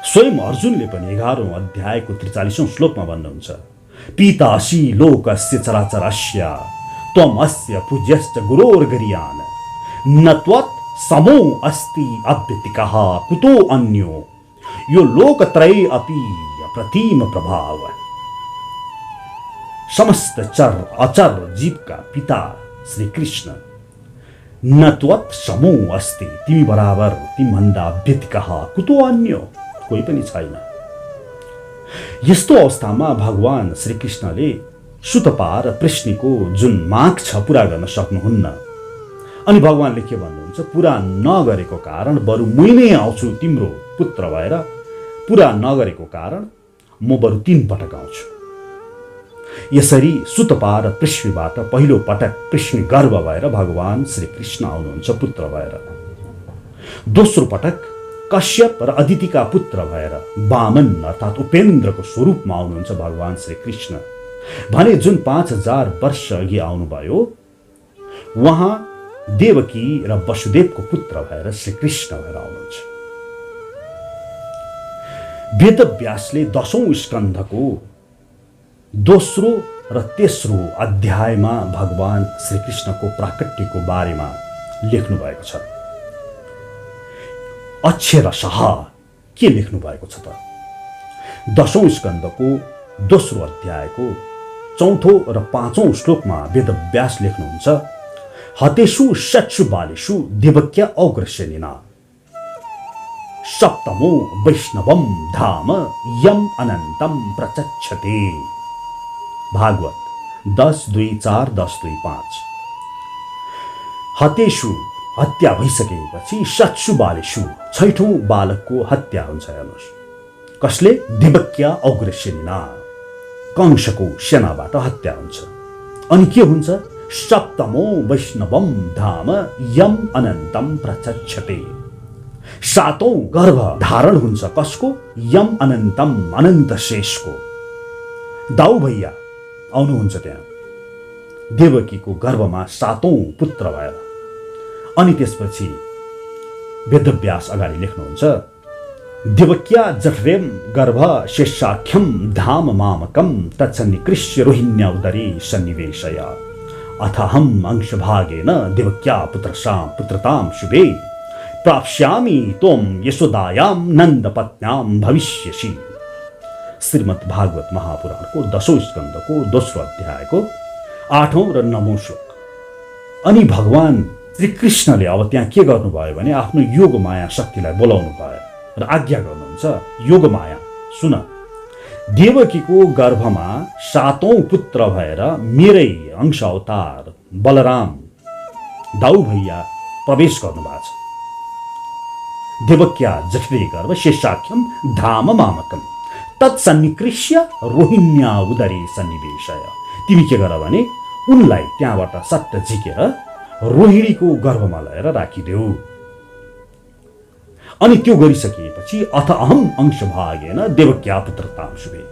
स्वयं अर्जुनले पनि 11औं अध्यायको 43औं श्लोकमा भन्नुहुन्छ, पितासि लोकस्य चराचरस्य त्वम् अस्य पूज्यश्च गुरोर्गरीयान् न त्वत् समो अस्ति अव्यतिकः कुतो अन्यो यो लोकत्रये अपि अप्रतिम प्रभाव। समस्त चर अचर जीव का पिता श्री कृष्ण न त्वत् समो अस्ति, तिमी बराबर तिमीभन्दा व्यतिकः कुतो अन्यो, कोही पनि छैन। यस्तो अवस्थामा भगवान श्री कृष्णले सुतपा र पृष्णीको जुन माग छ पूरा गर्न सक्नुहुन्न। अनि भगवानले के भन्नुहुन्छ, पूरा नगरेको कारण बरु मै नै आउँछु तिम्रो पुत्र भएर, पूरा नगरेको कारण म बरु 3 पटक आउँछु। यसरी सुतपा र पृथ्वीबाट पहिलो पटक पृथ्वी गर्भ भएर भगवान श्री कृष्ण आउनुहुन्छ पुत्र भएर। दोस्रो पटक कश्यप र अदितिका पुत्र भएर वामन अर्थात् उपेन्द्रको स्वरूपमा आउनुहुन्छ भगवान श्री कृष्ण। भने जुन 5000 वर्ष अघि आउनुभयो उहाँ देवकी र वसुदेवको पुत्र भएर श्री कृष्ण भएर आउनुहुन्छ। वेदव्यासले 10औं स्कन्धको दोस्रो र तेस्रो अध्यायमा भगवान श्री कृष्णको प्राकट्यको बारेमा लेख्नु भएको छ। अक्षरशः के लेख्नु भएको छ त? 10औं स्कन्धको दोस्रो अध्यायको 4औं र 5औं श्लोकमा वेदव्यास लेख्नुहुन्छ, हतेषु षट्सु बालेषु देवक्या अग्रसेनिना सप्तमो वैष्णवम धाम यम अनंतम प्रचक्षते। भागवत 10:2-4, 10:2-5। हतेषु हत्या भइसकेपछि षट्सु बालेषु 6ठौं बालकको हत्या हुन्छ। हेर्नुहोस्, कसले? देवक्या अग्रसेनिना, कंसको सेनाबाट हत्या हुन्छ। अनि के हुन्छ? सप्तमो वैष्णवम धाम यम अनंतम प्रचक्षते। 7औं गर्भ धारण हुन्छ। कसको? यम अनंतम, अनन्त शेषको। दाउ भैया आउनुहुन्छ त्यहाँ देवकीको गर्भमा 7औं पुत्र भएर। अनि त्यसपछि वेदव्यास अगाडि लेख्नुहुन्छ, देवक्या जठरेम गर्भ शेषाख्यम धाम मामकम तत्सन्निकृष्य रोहिण्या उदरे सन्निवेशया अथहम अंशभागेन देवक्या पुत्रतां शुभे प्राप्स्यामि त्वं यशोदायां नन्दपत्न्यां भविष्यसि। श्रीमद् भागवत महापुराणको 10औं स्कन्धको दोस्रो अध्यायको 8औं र 9औं श्लोक। अनि भगवान श्रीकृष्णले अब त्यहाँ के गर्नुभयो भने आफ्नो योग माया शक्तिलाई बोलाउनु भयो र आज्ञा गर्नुहुन्छ, योग माया सुन, देवकीको गर्भमा 7औं पुत्र भएर मेरै अंश अवतार बलराम दाउ भैया प्रवेश गर्नुभएको छ। देवक्या जठरे गर्भ शेषाख्यम धाम मामकम तत्सन्निकृष्य रोहिण्या उदरे सन्निवेशय। तिमी के गर भने उनलाई त्यहाँबाट सट्ट झिकेर रोहिणीको गर्भमा लगेर राखिदेऊ। अनि त्यो गरिसकेपछि अथ अहम अंशभागेन देवक्या पुत्रताम शुभे।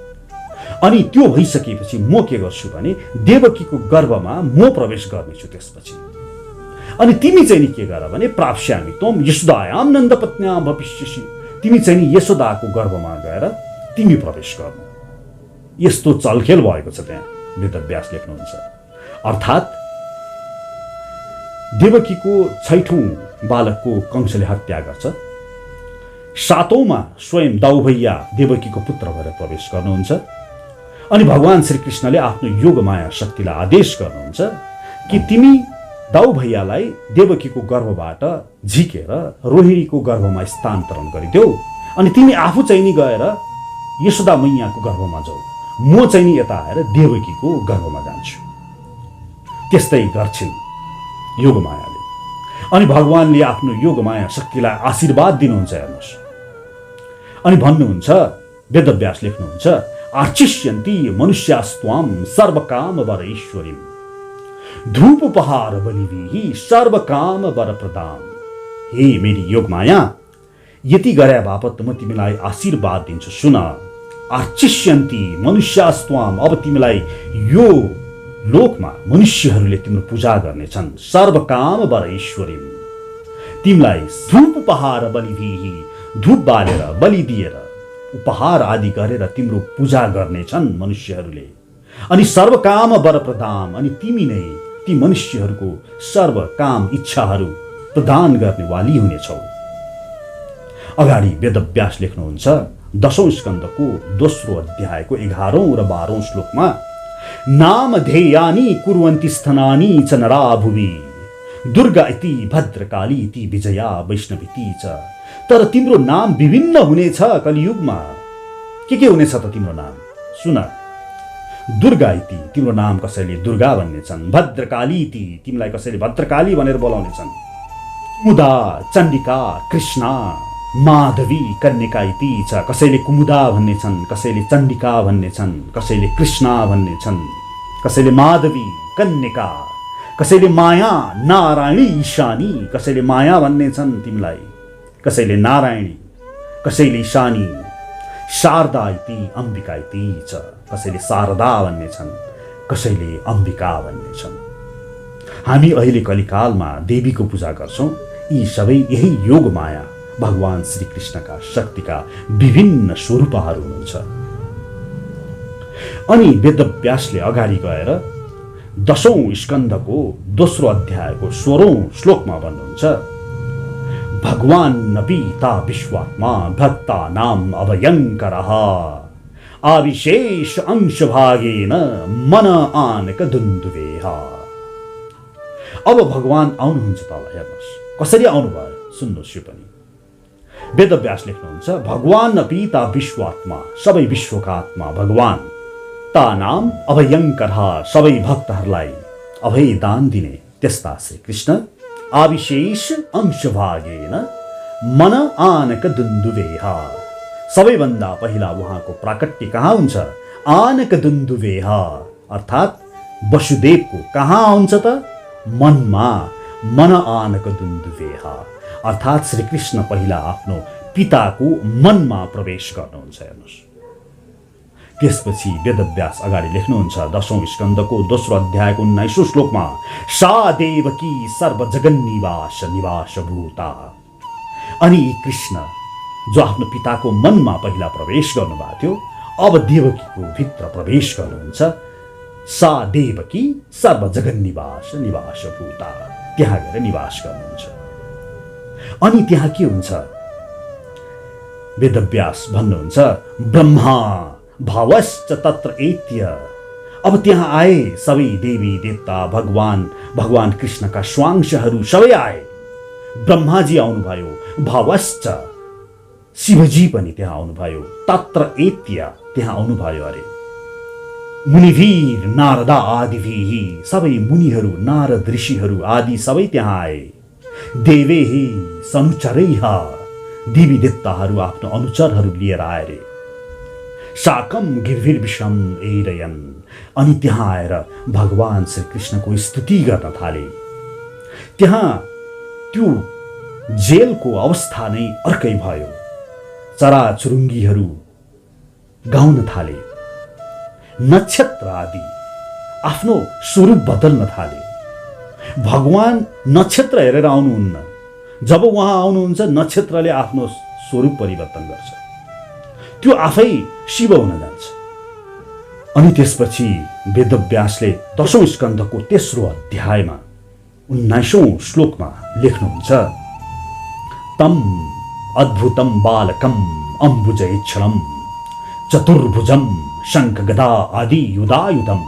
अनि त्यो भइसकेपछि म के गर्छु भने देवकीको गर्भमा म प्रवेश गर्नेछु। त्यसपछि अनि तिमी चाहिँ नि के गर भने प्राप्स्यामि त्वम यशोदायाम नन्दपत्न्याम भविष्यसि। तिमी चाहिँ नि यशोदाको गर्भमा गएर तिमी प्रवेश गर्नु। यस्तो चलखेल भएको छ त्यहाँ वेदव्यास लेख्नुहुन्छ। अर्थात् देवकीको 6औं बालकको कंसले हत्या गर्छ, 7औंमा स्वयं दाउ भैया देवकीको पुत्र भएर प्रवेश गर्नुहुन्छ। अनि भगवान श्रीकृष्णले आफ्नो योग माया शक्तिलाई आदेश गर्नुहुन्छ कि तिमी दाउ भैयालाई देवकीको गर्भबाट झिकेर रोहिणीको गर्भमा स्थानान्तरण गरिदेऊ। अनि तिमी आफू चाहिँ नि गएर यशोदा मैयाको गर्भमा जाऊ, म चाहिँ नि यता आएर देवकीको गर्भमा जान्छु। त्यस्तै गर्छिन् योग मायाले। अनि भगवानले आफ्नो योग माया शक्तिलाई आशीर्वाद दिनुहुन्छ। हेर्नुहोस्, अनि भन्नुहुन्छ, वेदव्यास लेख्नुहुन्छ, आर्चिष्यन्ति मनुष्यास्त्वाम सर्वकाम वरैश्वरीम धूपोपहार बलिभिः सर्वकाम वरप्रदाम। हे मेरी योग माया, यति गरे बापत म तिमीलाई आशीर्वाद दिन्छु। सुन, आर्चिष्यन्ति मनुष्यास्त्वाम, अब तिमीलाई यो लोकमा मनुष्यहरूले तिम्रो पूजा गर्नेछन्। सर्वकाम वरैश्वरीम, तिमीलाई धूपोपहार बलिभिः, धूप बालेर बलि दिएर उपहार आदि गरेर तिम्रो पूजा गर्नेछन् मनुष्यहरूले। अनि सर्वकाम वरप्रदाम, अनि तिमी नै ती मनुष्यहरूको सर्वकाम इच्छाहरू प्रदान गर्ने वाली हुनेछौ। अगाडि वेदव्यास लेख्नुहुन्छ 10औं स्कन्धको दोस्रो अध्यायको 11औं र 12औं श्लोकमा, नामधेयानि कुर्वन्ति स्तनानि च नरा भुवि दुर्गा इति भद्रकाली इति विजया वैष्णवीति च। तर तिम्रो नाम विभिन्न हुनेछ कलियुगमा। के हुनेछ त तिम्रो नाम? सुन, दुर्गा इति तिम्रो नाम कसैले दुर्गा भन्नेछन्, भद्रकाली इति तिमीलाई कसैले भद्रकाली भनेर बोलाउनेछन्, कुमुदा चण्डिका कृष्णा माधवी कन्यका इति च। कसैले कुमुदा भन्नेछन्, कसैले चण्डिका भन्नेछन्, कसैले कृष्णा भन्नेछन्, कसैले माधवी कन्यका, कसैले माया नारायणी ईशानी, कसैले माया भन्नेछन् तिमीलाई, कसैले नारायणी, कसैले ईशानी, शारदा इति अम्बिका इति च। कसैले शारदा भन्नेछन्, कसैले अम्बिका भन्नेछन्। हामी अहिले कलिकालमा देवीको पूजा गर्छौं। यी सबै यही योग माया भगवान श्रीकृष्णका शक्तिका विभिन्न स्वरूपहरू हुनुहुन्छ। अनि वेदव्यासले अगाडि गएर 10औं स्कन्धको दोस्रो अध्यायको 16औं श्लोकमा भन्नुहुन्छ, भगवान्नपि ता विश्वात्मा भक्तानाम अभयङ्करः आविशेष अंशभागेन मन आनक दुन्दुभेः। अब भगवान आउनुहुन्छ तल। हेर्नुहोस् कसरी आउनुभयो, सुन्नुहोस् यो पनि। वेदव्यास लेख्नुहुन्छ, भगवान अपि ता विश्वात्मा, सबै विश्वका आत्मा भगवान, ता नाम अभयङ्करः, सबै भक्तहरूलाई अभय दान दिने त्यस्ता श्रीकृष्ण, आविशेष अंशभागेन मन आनक दुन्दुभेः, सबैभन्दा पहिला उहाँको प्राकट्य कहाँ हुन्छ? आनक दुन्दुभेः, अर्थात् वसुदेवको कहाँ हुन्छ त? मनमा। मन आनक दुन्दुभेः, अर्थात् श्रीकृष्ण पहिला आफ्नो पिताको मनमा प्रवेश गर्नुहुन्छ। हेर्नुहोस्, त्यसपछि वेदव्यास अगाडि लेख्नुहुन्छ 10औं स्कन्धको दोस्रो अध्यायको 19औं श्लोकमा, सा देवकी सर्वजगन्निवास निवास भूता। अनि कृष्ण जो आफ्नो पिताको मनमा पहिला प्रवेश गर्नुभएको थियो, अब देवकीको भित्र प्रवेश गर्नुहुन्छ। सा देवकी सर्वजगन्निवास निवास भूता, त्यहाँ गएर निवास गर्नुहुन्छ। अनि त्यहाँ के हुन्छ? वेदव्यास भन्नुहुन्छ, ब्रह्मा भावश्च तत्र एत्य। अब त्यहाँ आए सबै देवी देवता, भगवान कृष्णका स्वांशहरू सबै आए। ब्रह्माजी आउनुभयो, भावश्च शिवजी पनि त्यहाँ आउनुभयो, तत्र एत्य त्यहाँ आउनुभयो। अरे मुनिवीर नारदा आदिभिः, सबै मुनिहरू, नारद ऋषिहरू आदि सबै त्यहाँ आए। देवेहि सनुचरैः, देवी देवताहरू आफ्नो अनुचरहरू लिएर आए रे। साकम गिर्भिर्विषम एरयन्, अनि त्यहाँ आएर भगवान श्री कृष्णको स्तुति गर्न थाले। त्यहाँ त्यो जेलको अवस्था नै अर्कै भयो। चराचुरुङ्गीहरू गाउन थाले, नक्षत्र आदि आफ्नो स्वरूप बदल्न थाले। भगवान नक्षत्र हेरेर आउनुहुन्न, जब उहाँ आउनुहुन्छ नक्षत्रले आफ्नो स्वरूप परिवर्तन गर्छ, त्यो आफै शिव हुन जान्छ। अनि त्यसपछि वेदव्यासले 10औं स्कन्धको तेस्रो अध्यायमा 19औं श्लोकमा लेख्नुहुन्छ, तम अद्भुतम बालकम अम्बुजैच्छलम चतुर्भुजम शंख गदा आदि युधायुधम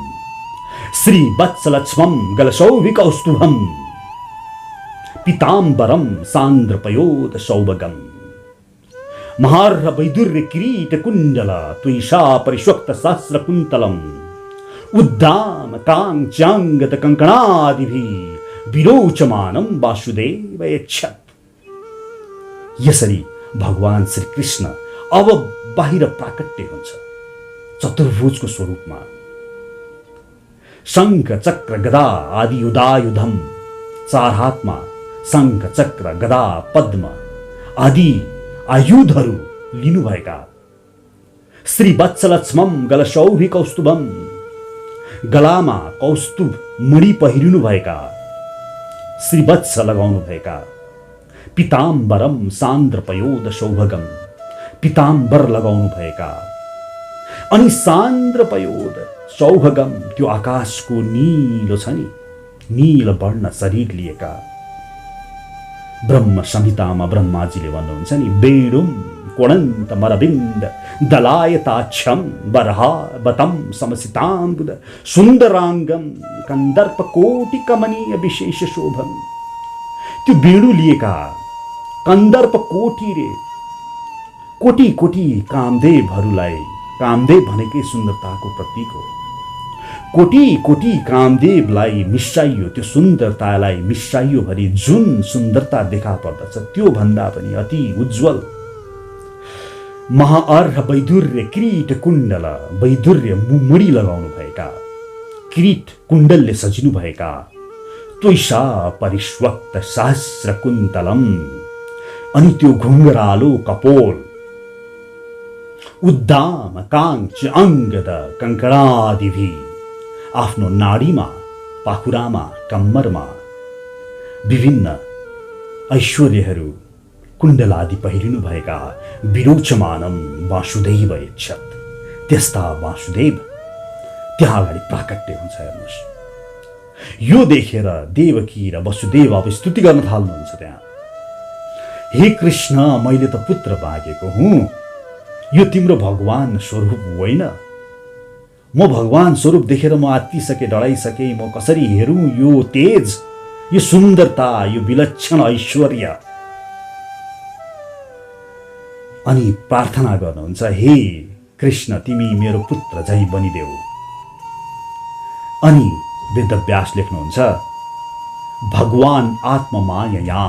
श्री वत्सलक्ष्मम गलशौभिकौस्तुभम पीताम्बरम सांद्रपयोद सौभगम महार्ह वैदुर्य किरीट कुंडल त्वैषा परिष्वक्त सहस्र कुंतलम उद्दाम कांचांगत कंकणादिभिः विरोचमानम वासुदेव यच्छत्। यसरी भगवान श्री कृष्ण अब बाहिर प्राकट्य हुन्छ चतुर्भुजको स्वरूपमा। शंख चक्र गदा आदि युधायुधम, चार हातमा शंख चक्र गदा पद्म आदि आयुधहरू लिनुभएका। श्री वत्सलक्ष्मम गलशौभि कौस्तुभम, गलामा कौस्तुभ मणि पहिरिनुभएका, श्रीवत्स लगाउनुभएका। पीताम्बरम सान्द्रपयोद सौभगम, पीताम्बर लगाउनुभएका। अनि सान्द्रपयोद सौभगम, त्यो आकाशको नीलो छ नि, नील वर्ण शरीर लिएका। ब्रह्म संहितामा ब्रह्माजीले भन्नुहुन्छ नि, वेणुम कोणन्त मरविन्द दलायताक्षम बरहावतम समसिताम्बुद सुन्दराङ्गम कन्दर्प कोटि कमनीय विशेष शोभम। त्यो वेणु लिएका कन्दर्प कोटि रे, कोटि कोटि कामदेवहरूलाई, कामदेव भनेकै सुन्दरताको प्रतीक हो। कोटि कोटि कामदेवलाई मिसाइयो, त्यो सुन्दरतालाई मिसाइयो भने जुन सुन्दरता देखा पर्दछ त्यो भन्दा पनि अति उज्जवल। महाअर्ह वैदुर्य किरीट कुण्डल, वैदुर्य मुमडी लगाउनु भएका, किरीट कुण्डलले सजिनु भएका। त्वैषा परिष्वक्त सहस्र कुन्तलम, अनि त्यो घुङ्गरालो कपोल। उद्दाम कांच अंगद कंकणादिभि, आफ्नो नाडीमा, पाखुरामा, कम्मरमा विभिन्न ऐश्वर्यहरू कुण्डलादि पहिरिनु भएका। विरोचमानम वासुदेव यच्छत्, त्यस्ता वासुदेव त्यहाँ अगाडि प्राकट्य हुन्छ। हेर्नुहोस्, यो देखेर देवकी र वसुदेव अब स्तुति गर्न थाल्नुहुन्छ त्यहाँ। हे कृष्ण, मैले त पुत्र मागेको हुँ, यो तिम्रो भगवान स्वरूप होइन। म भगवान स्वरूप देखेर म आत्तिसके, डराइसके। म कसरी हेरौँ यो तेज, यो सुन्दरता, यो विलक्षण ऐश्वर्य। अनि प्रार्थना गर्नुहुन्छ, हे कृष्ण, तिमी मेरो पुत्र झैं बनिदेऊ। अनि वेदव्यास लेख्नुहुन्छ, भगवान आत्ममायया,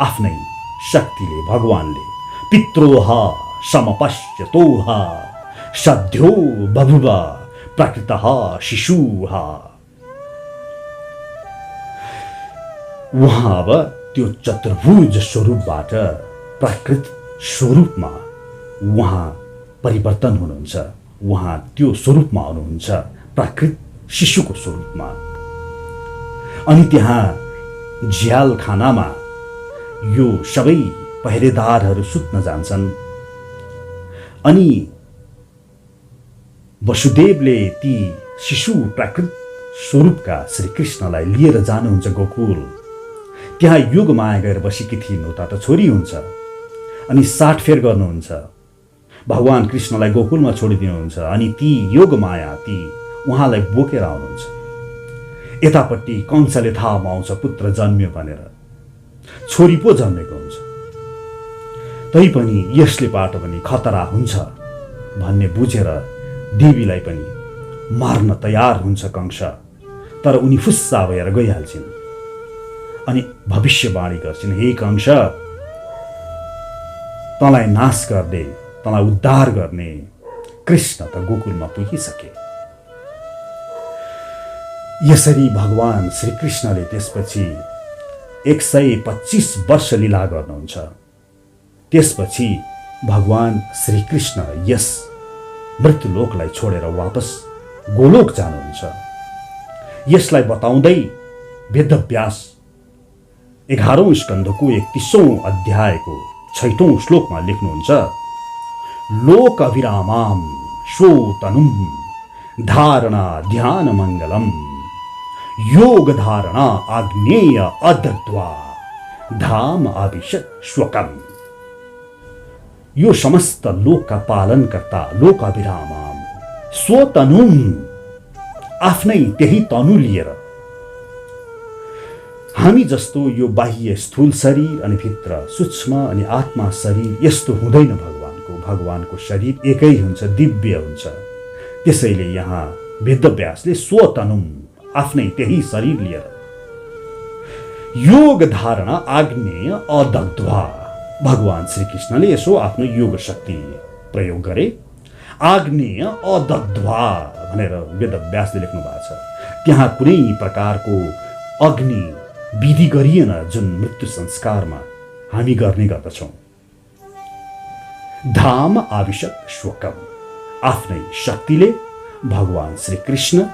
आफ्नै शक्तिले भगवानले पित्रोह समपश्यतोह सद्यो बभुव प्रकृतः शिशुः। उहाँ अब त्यो चतुर्भुज स्वरूपबाट प्राकृत स्वरूपमा उहाँ परिवर्तन हुनुहुन्छ। उहाँ त्यो स्वरूपमा आउनुहुन्छ, प्राकृत शिशुको स्वरूपमा। अनि त्यहाँ झ्याल खानामा यो सबै पहरेदारहरू सुत्न जान्छन्। अनि वसुदेवले ती शिशु प्राकृत स्वरूपका श्रीकृष्णलाई लिएर जानुहुन्छ गोकुल। त्यहाँ युग माया गएर बसेकी थिइन्, उता त छोरी हुन्छ। अनि साटफेर गर्नुहुन्छ, भगवान कृष्णलाई गोकुलमा छोडिदिनुहुन्छ अनि ती योग माया ती उहाँलाई बोकेर आउनुहुन्छ। यतापट्टि कंसले थाहा पाउँछ पुत्र जन्मियो भनेर, छोरी पो जन्मेको हुन्छ। तैपनि यसले पाटो पनि खतरा हुन्छ भन्ने बुझेर देवीलाई पनि मार्न तयार हुन्छ कंस। तर उनी फुस्सा भएर गइहाल्छिन् अनि भविष्यवाणी गर्छिन्, हे कंस, तँलाई नाश गर्ने, तँलाई उद्धार गर्ने कृष्ण त गोकुलमा पुगिसके। यसरी भगवान श्रीकृष्णले त्यसपछि 125 वर्ष लीला गर्नुहुन्छ। त्यसपछि भगवान श्रीकृष्ण यस मृत्युलोकलाई छोडेर वापस गोलोक जानुहुन्छ। यसलाई बताउँदै वेदव्यास 11औं स्कन्धको 31औं अध्यायको 6औं श्लोकमा लेख्नुहुन्छ, लोक अभिरामाम शोतनुम धारणा ध्यान मङ्गलम योग धारणा आग्नेय अदग्ध्वा धाम अभिषत श्वकम। यो समस्त लोकका पालनकर्ता लोक अभिरामाम स्वतनुम, आफ्नै त्यही तनु लिएर, हामी जस्तो यो बाह्य स्थूल शरीर अनि भित्र सूक्ष्म अनि आत्मा शरीर यस्तो हुँदैन। भगवानको शरीर एकै हुन्छ, दिव्य हुन्छ। त्यसैले यहाँ वेदव्यासले स्वतनुम, आफ्नै त्यही शरीर लिएर योग धारणा आग्नेय अदग्ध्वा, भगवान श्रीकृष्णले यसो आफ्नो योग शक्ति प्रयोग गरे। आग्नेय अदग्ध्वा भनेर वेदव्यासले लेख्नु भएको छ। त्यहाँ कुनै प्रकारको अग्नि विधि गरिएन, जुन मृत्यु संस्कारमा हामी गर्ने गर्दछौँ। धाम आविशत श्वकम, आफ्नै शक्तिले भगवान श्रीकृष्ण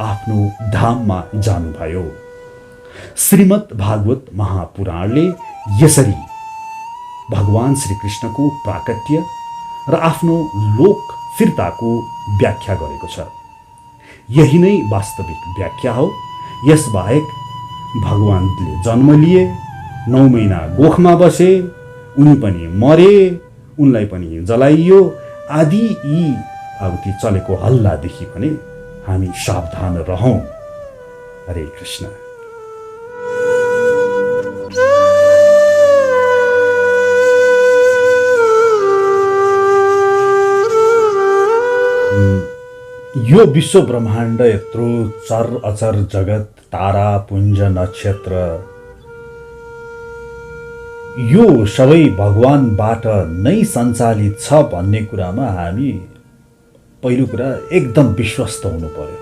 आफ्नो धाममा जानुभयो। श्रीमद् भागवत महापुराणले यसरी भगवान श्रीकृष्णको प्राकट्य र आफ्नो लोक फिर्ताको व्याख्या गरेको छ। यही नै वास्तविक व्याख्या हो। यसबाहेक भगवानले जन्म लिए, 9 महिना गोखमा बसे, उनी पनि मरे, उनलाई पनि जलाइयो आदि यी अब ती चलेको हल्लादेखि पनि हामी सावधान रहौं। हरे कृष्ण। यो विश्व ब्रह्माण्ड यत्रो चर अचर जगत, तारा पुञ्ज नक्षत्र, यो सबै भगवानबाट नै सञ्चालित छ भन्ने कुरामा हामी पहिलो कुरा एकदम विश्वस्त हुनु पर्यो।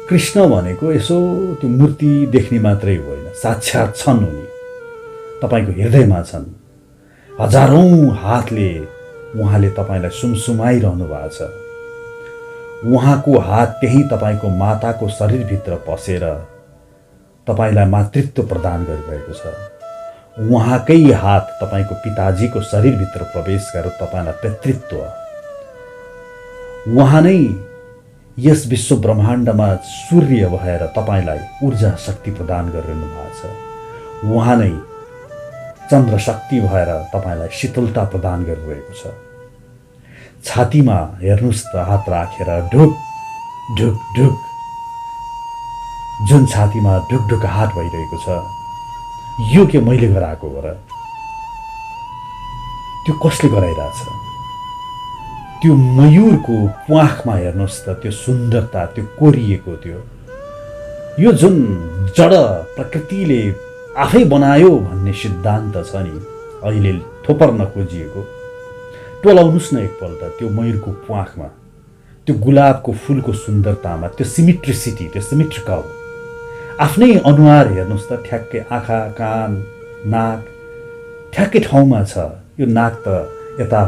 कृष्ण भनेको यसो त्यो मूर्ति देख्ने मात्रै होइन, साक्षात छन्। उनी तपाईको हृदयमा छन्। हजारौं हातले उहाँले तपाईलाई सुमसुमाइरहनु भएको छ। उहाँको हात त्यही तपाईको माताको शरीरभित्र पसेर तपाईलाई मातृत्व प्रदान गरिरहेको छ। उहाँकै हात तपाईको पिताजीको शरीरभित्र प्रवेश गरेर तपाईलाई पितृत्व, उहाँ नै यस विश्व ब्रह्माण्डमा सूर्य भएर तपाईलाई ऊर्जा शक्ति प्रदान गरिरहनु भएको छ। उहाँ नै चन्द्र शक्ति भएर तपाईलाई शीतलता प्रदान गरिरहेको छ। छातीमा हेर्नुस् त हात राखेर ढुक ढुक ढुक, जुन छातीमा ढुक ढुक हात भइरहेको छ, यो के मैले गराएको हो र? त्यो कसले गराइरहेछ? त्यो मयूरको प्वाखमा हेर्नुस् त, त्यो सुन्दरता, त्यो कोरिएको, त्यो यो जुन जड प्रकृतिले आफै बनायो भन्ने सिद्धान्त छ नि, अहिले थोपर्न खोजिएको, टोलाउनुस् न एकपल्ट त्यो मयूरको प्वाखमा, त्यो गुलाबको फुलको सुन्दरतामा, त्यो सिमेट्रिसिटी, त्यो सिमेट्रिकल आफ्नै अनुहार हेर्नुस् त, ठ्याक्कै आँखा, कान, नाक ठ्याक्कै ठाउँमा छ। यो नाक त यता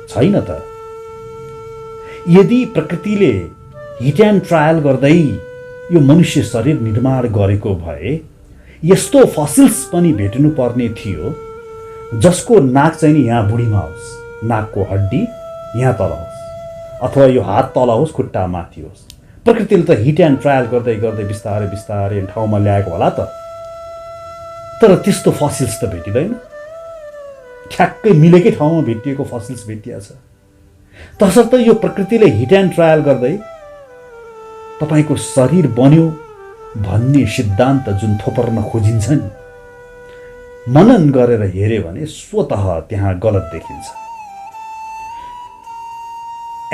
छैन त। यदि प्रकृतिले हिट एन्ड ट्रायल गर्दै यो मनुष्य शरीर निर्माण गरेको भए यस्तो फसिल्स पनि भेट्नु पर्ने थियो जसको नाक चाहिँ नि यहाँ बुढीमा होस्, नाकको हड्डी यहाँ तल होस्, अथवा यो हात तल होस्, खुट्टा माथि होस्। प्रकृतिले त हिट एन्ड ट्रायल गर्दै गर्दै बिस्तारै बिस्तारै ठाउँमा ल्याएको होला त। तर त्यस्तो फसिल्स त भेटिँदैन। ठ्याक्कै मिलेकै ठाउँमा भेटिएको फसिल्स भेटिया छ। तसर्थ यो प्रकृतिले हिट एन्ड ट्रायल गर्दै तपाईको शरीर बन्यो भन्ने सिद्धान्त जुन थोपर्न खोजिन्छ नि, मनन गरेर हेर्यो भने स्वतः त्यहाँ गलत देखिन्छ।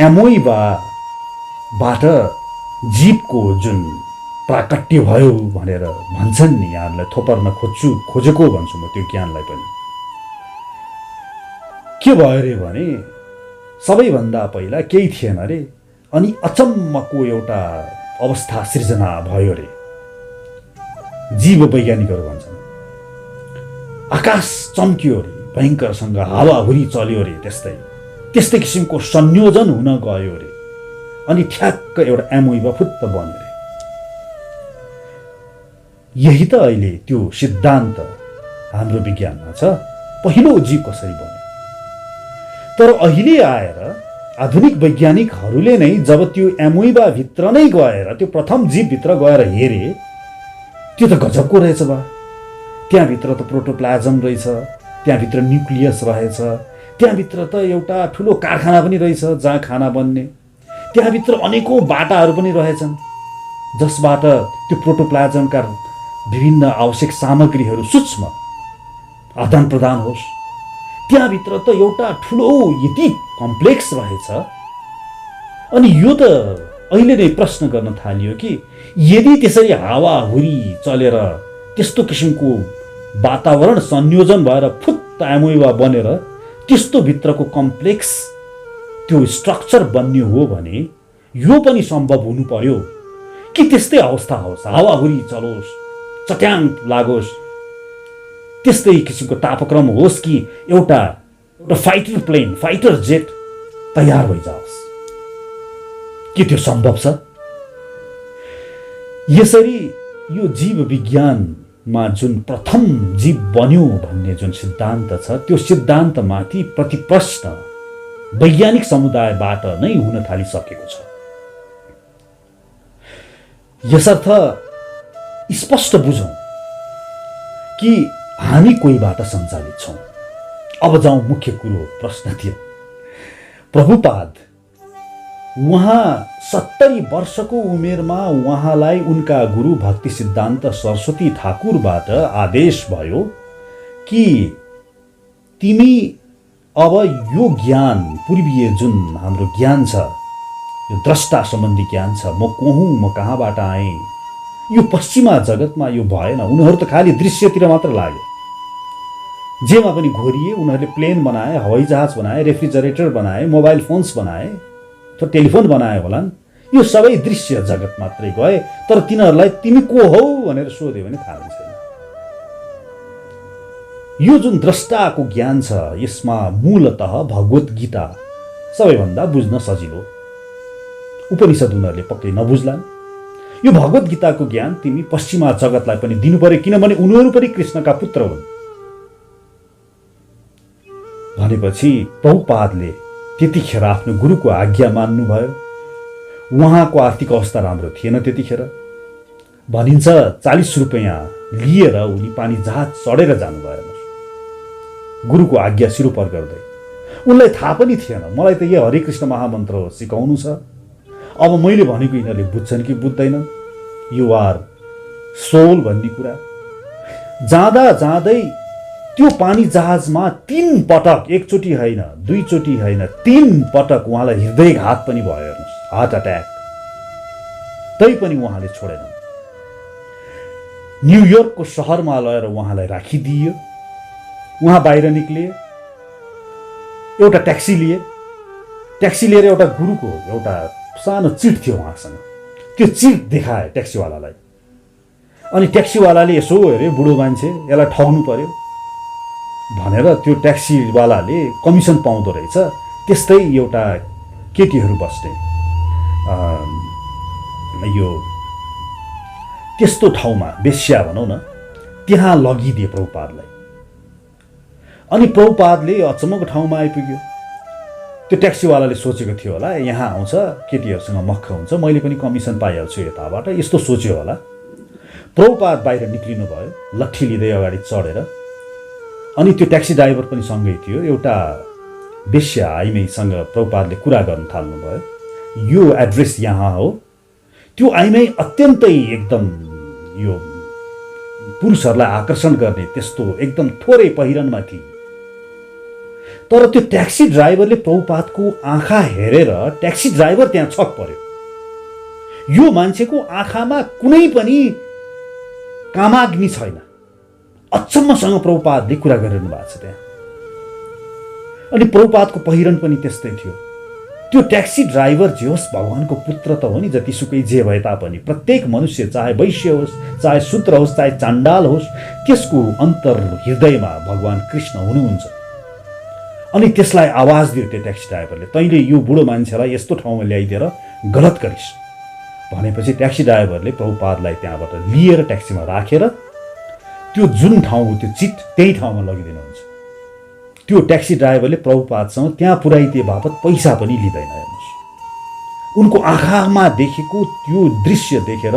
एमोइबाबाट जीवको जुन प्राकट्य भयो भनेर भन्छन् नि, यहाँलाई थोपर्न खोजेको भन्छु म त्यो ज्ञानलाई पनि। के भयो रे भने सबैभन्दा पहिला केही थिएन रे, अनि अचम्मको एउटा अवस्था सृजना भयो रे। जीव वैज्ञानिकहरू भन्छन् आकाश चम्कियो रे, भयङ्करसँग हावाहुरी चल्यो रे, त्यस्तै किसिमको संयोजन हुन गयो रे, अनि ठ्याक्क एउटा एमोइबा फुत्त बन्यो रे। यही त अहिले त्यो सिद्धान्त हाम्रो विज्ञानमा छ, पहिलो जीव कसरी बन्यो। तर अहिले आएर आधुनिक वैज्ञानिकहरूले नै जब त्यो एमोइबा भित्र नै गएर त्यो प्रथम जीवभित्र गएर हेरे, त्यो त गजबको रहेछ बा। त्यहाँभित्र त प्रोटोप्लाज्म रहेछ, त्यहाँभित्र न्युक्लियस रहेछ, त्यहाँभित्र त एउटा ठुलो कारखाना पनि रहेछ जहाँ खाना बन्ने, त्यहाँभित्र अनेकौँ बाटाहरू पनि रहेछन् जसबाट त्यो प्रोटोप्लाज्मका विभिन्न आवश्यक सामग्रीहरू सूक्ष्म आदान प्रदान होस्। त्यहाँभित्र त एउटा ठुलो यति कम्प्लेक्स रहेछ। अनि यो त अहिले नै प्रश्न गर्न थालियो कि यदि त्यसरी हावाहुरी चलेर त्यस्तो किसिमको वातावरण संयोजन भएर फुत्त एमोइबा बनेर त्यस्तो भित्रको कम्प्लेक्स त्यो स्ट्रक्चर बन्ने हो भने यो पनि सम्भव हुनु पर्यो कि त्यस्तै अवस्था होस्, हावाहुरी चलोस्, चट्याङ लागोस्, त्यस्तै किसिमको तापक्रम होस् कि एउटा फाइटर प्लेन, फाइटर जेट तयार भइजाओस्। के त्यो सम्भव छ? यसरी यो जीव विज्ञानमा जुन प्रथम जीव बन्यो भन्ने जुन सिद्धान्त छ, त्यो सिद्धान्तमाथि प्रतिप्रश्न वैज्ञानिक समुदायबाट नै हुन थालिसकेको छ। यसर्थ स्पष्ट बुझौँ कि हामी कोहीबाट सञ्चालित छौँ। अब जाउँ मुख्य कुरो प्रश्नतिर। प्रभुपाद उहाँ 70 वर्षको उमेरमा उहाँलाई उनका गुरु भक्ति सिद्धान्त सरस्वती ठाकुरबाट आदेश भयो कि तिमी अब यो ज्ञान, पूर्वीय जुन हाम्रो ज्ञान छ, यो द्रष्टा सम्बन्धी ज्ञान छ, म को हुँ, म कहाँबाट आएँ, यो पश्चिमा जगतमा यो भएन। उनीहरू त खालि दृश्यतिर मात्र लाग्यो। जेमा पनि घोरिए, उनीहरूले प्लेन बनाए, हवाई जहाज बनाए, रेफ्रिजरेटर बनाए, मोबाइल फोन्स बनाए, तो टेलिफोन बनाए होलान्। यो सबै दृश्य जगत मात्रै गए। तर तिनीहरूलाई तिमी को हौ भनेर सोध्यो भने थाहा छैन। यो जुन द्रष्टाको ज्ञान छ, यसमा मूलतः भगवत गीता सबैभन्दा बुझ्न सजिलो। उपनिषद उनीहरूले पक्कै नबुझ्लान्। यो भगवत गीताको ज्ञान तिमी पश्चिमा जगतलाई पनि दिनु पर्यो, किनभने उनीहरू पनि कृष्णका पुत्र हुन्। भनेपछि प्रभुपादले त्यतिखेर आफ्नो गुरुको आज्ञा मान्नुभयो। उहाँको आर्थिक अवस्था राम्रो थिएन त्यतिखेर। भनिन्छ 40 रुपैयाँ लिएर उनी पानी जहाज चढेर जानुभयो गुरुको आज्ञा सिरोपर गर्दै। उनलाई थाहा पनि थिएन, मलाई त यो हरे कृष्ण महामन्त्र सिकाउनु छ। अब मैले भनेको यिनीहरूले बुझ्छन् कि बुझ्दैनन्, यु आर सोल भन्ने कुरा। जाँदा जाँदै त्यो पानी जहाजमा 3 पटक, एकचोटि होइन, 2 चोटि होइन, 3 पटक उहाँलाई हृदयघात पनि भयो। हेर्नुहोस्, हार्ट अट्याक। तै पनि उहाँले छोडेनन्। न्युयोर्कको सहरमा लगेर उहाँलाई राखिदियो। उहाँ बाहिर निक्ले, एउटा ट्याक्सी लिए। ट्याक्सी लिएर एउटा गुरुको एउटा सानो चिट थियो उहाँसँग। त्यो चिट देखाए ट्याक्सीवालालाई। अनि ट्याक्सीवालाले यसो हेरे, बुढो मान्छे, यसलाई ठग्नु पर्यो भनेर त्यो ट्याक्सीवालाले कमिसन पाउँदो रहेछ। त्यस्तै एउटा केटीहरू बस्ने यो त्यस्तो ठाउँमा, वेश्या भनौँ न, त्यहाँ लगिदिए प्रभुपादलाई। अनि प्रभुपादले अचम्मको ठाउँमा आइपुग्यो। त्यो ट्याक्सीवालाले सोचेको थियो होला, यहाँ आउँछ केटीहरूसँग मक्ख हुन्छ, मैले पनि कमिसन पाइहाल्छु यताबाट, यस्तो सोच्यो होला। प्रभुपाद बाहिर निक्लिनु भयो, लट्ठी लिँदै अगाडि चढेर। अनि त्यो ट्याक्सी ड्राइभर पनि सँगै थियो। एउटा वेश्या आइमैसँग प्रभुपादले कुरा गर्न थाल्नुभयो। यो एड्रेस यहाँ हो। त्यो आइमै अत्यन्तै एकदम यो पुरुषहरूलाई आकर्षण गर्ने त्यस्तो एकदम थोरै पहिरनमा थिए। तर त्यो ट्याक्सी ड्राइभरले प्रभुपादको आँखा हेरेर ट्याक्सी ड्राइभर त्यहाँ छक पर्यो। यो मान्छेको आँखामा कुनै पनि कामाग्नि छैन। अचम्मसँग प्रभुपादले कुरा गरिरहनु भएको छ त्यहाँ। अनि प्रभुपादको पहिरन पनि त्यस्तै थियो। त्यो ट्याक्सी ड्राइभर जे होस् भगवानको पुत्र त हो नि, जतिसुकै जे भए तापनि प्रत्येक मनुष्य चाहे वैश्य होस्, चाहे शूद्र होस्, चाहे चाण्डाल होस्, त्यसको अन्तर हृदयमा भगवान कृष्ण हुनुहुन्छ। अनि त्यसलाई आवाज दियो त्यो ट्याक्सी ड्राइभरले, तैँले यो बुढो मान्छेलाई यस्तो ठाउँमा ल्याइदिएर गलत गरिस् भनेपछि ट्याक्सी ड्राइभरले प्रभुपादलाई त्यहाँबाट लिएर ट्याक्सीमा राखेर त्यो जुन ठाउँ हो त्यो चिट त्यही ठाउँमा लगिदिनुहुन्छ। त्यो ट्याक्सी ड्राइभरले प्रभुपादसँग त्यहाँ पुर्याइदिए बापत पैसा पनि लिँदैन। हेर्नुहोस्, उनको आँखामा देखेको त्यो दृश्य देखेर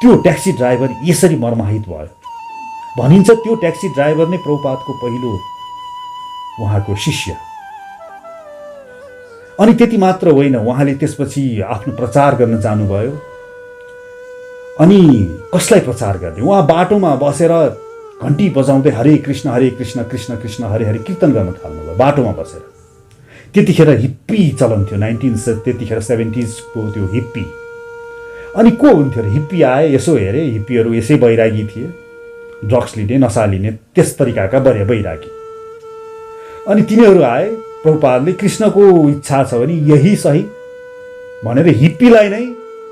त्यो ट्याक्सी ड्राइभर यसरी मर्माहित भयो। भनिन्छ त्यो ट्याक्सी ड्राइभर नै प्रभुपादको पहिलो उहाँको शिष्य। अनि त्यति मात्र होइन, उहाँले त्यसपछि आफ्नो प्रचार गर्न जानुभयो। अनि कसलाई प्रचार गर्ने? उहाँ बाटोमा बसेर घन्टी बजाउँदै हरे कृष्ण कृष्ण कृष्ण हरे हरे कीर्तन गर्न थाल्नुभयो बाटोमा बसेर। त्यतिखेर हिप्पी चलन थियो, त्यतिखेर 70s को त्यो हिप्पी। अनि को हुन्थ्यो अरे? हिप्पी आए, यसो हेरे, हिप्पीहरू यसै बैरागी थिए, ड्रग्स लिने, नसा लिने, त्यस तरिकाका बैरागी। अनि तिनीहरू आए, प्रभुपादले कृष्णको इच्छा छ भने यही सही भनेर हिप्पीलाई नै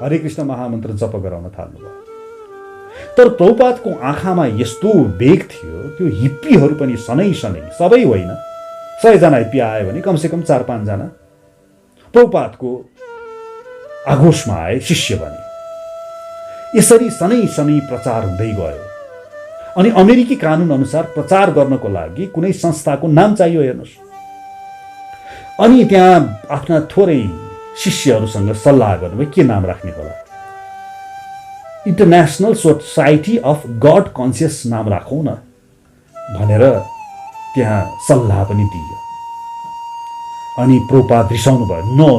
हरे कृष्ण महामन्त्र जप गराउन थाल्नुभयो। तर प्रभुपादको आँखामा यस्तो वेग थियो, त्यो हिप्पीहरू पनि सनै सबै होइन, 100 जना हिप्पी आयो भने कमसेकम 4-5 जना प्रभुपादको आगोशमा आए, शिष्य बने। यसरी सनै प्रचार हुँदै गयो। अनि अमेरिकी कानुन अनुसार प्रचार गर्नको लागि कुनै संस्थाको नाम चाहियो। हेर्नुहोस्, अनि त्यहाँ आफ्ना थोरै शिष्यहरूसँग सल्लाह गर्नुभयो के नाम राख्ने होला। International society of God conscious नाम राखौँ न भनेर त्यहाँ सल्लाह पनि दियो। अनि प्रभुपाद रिसाउनु भयो, नो,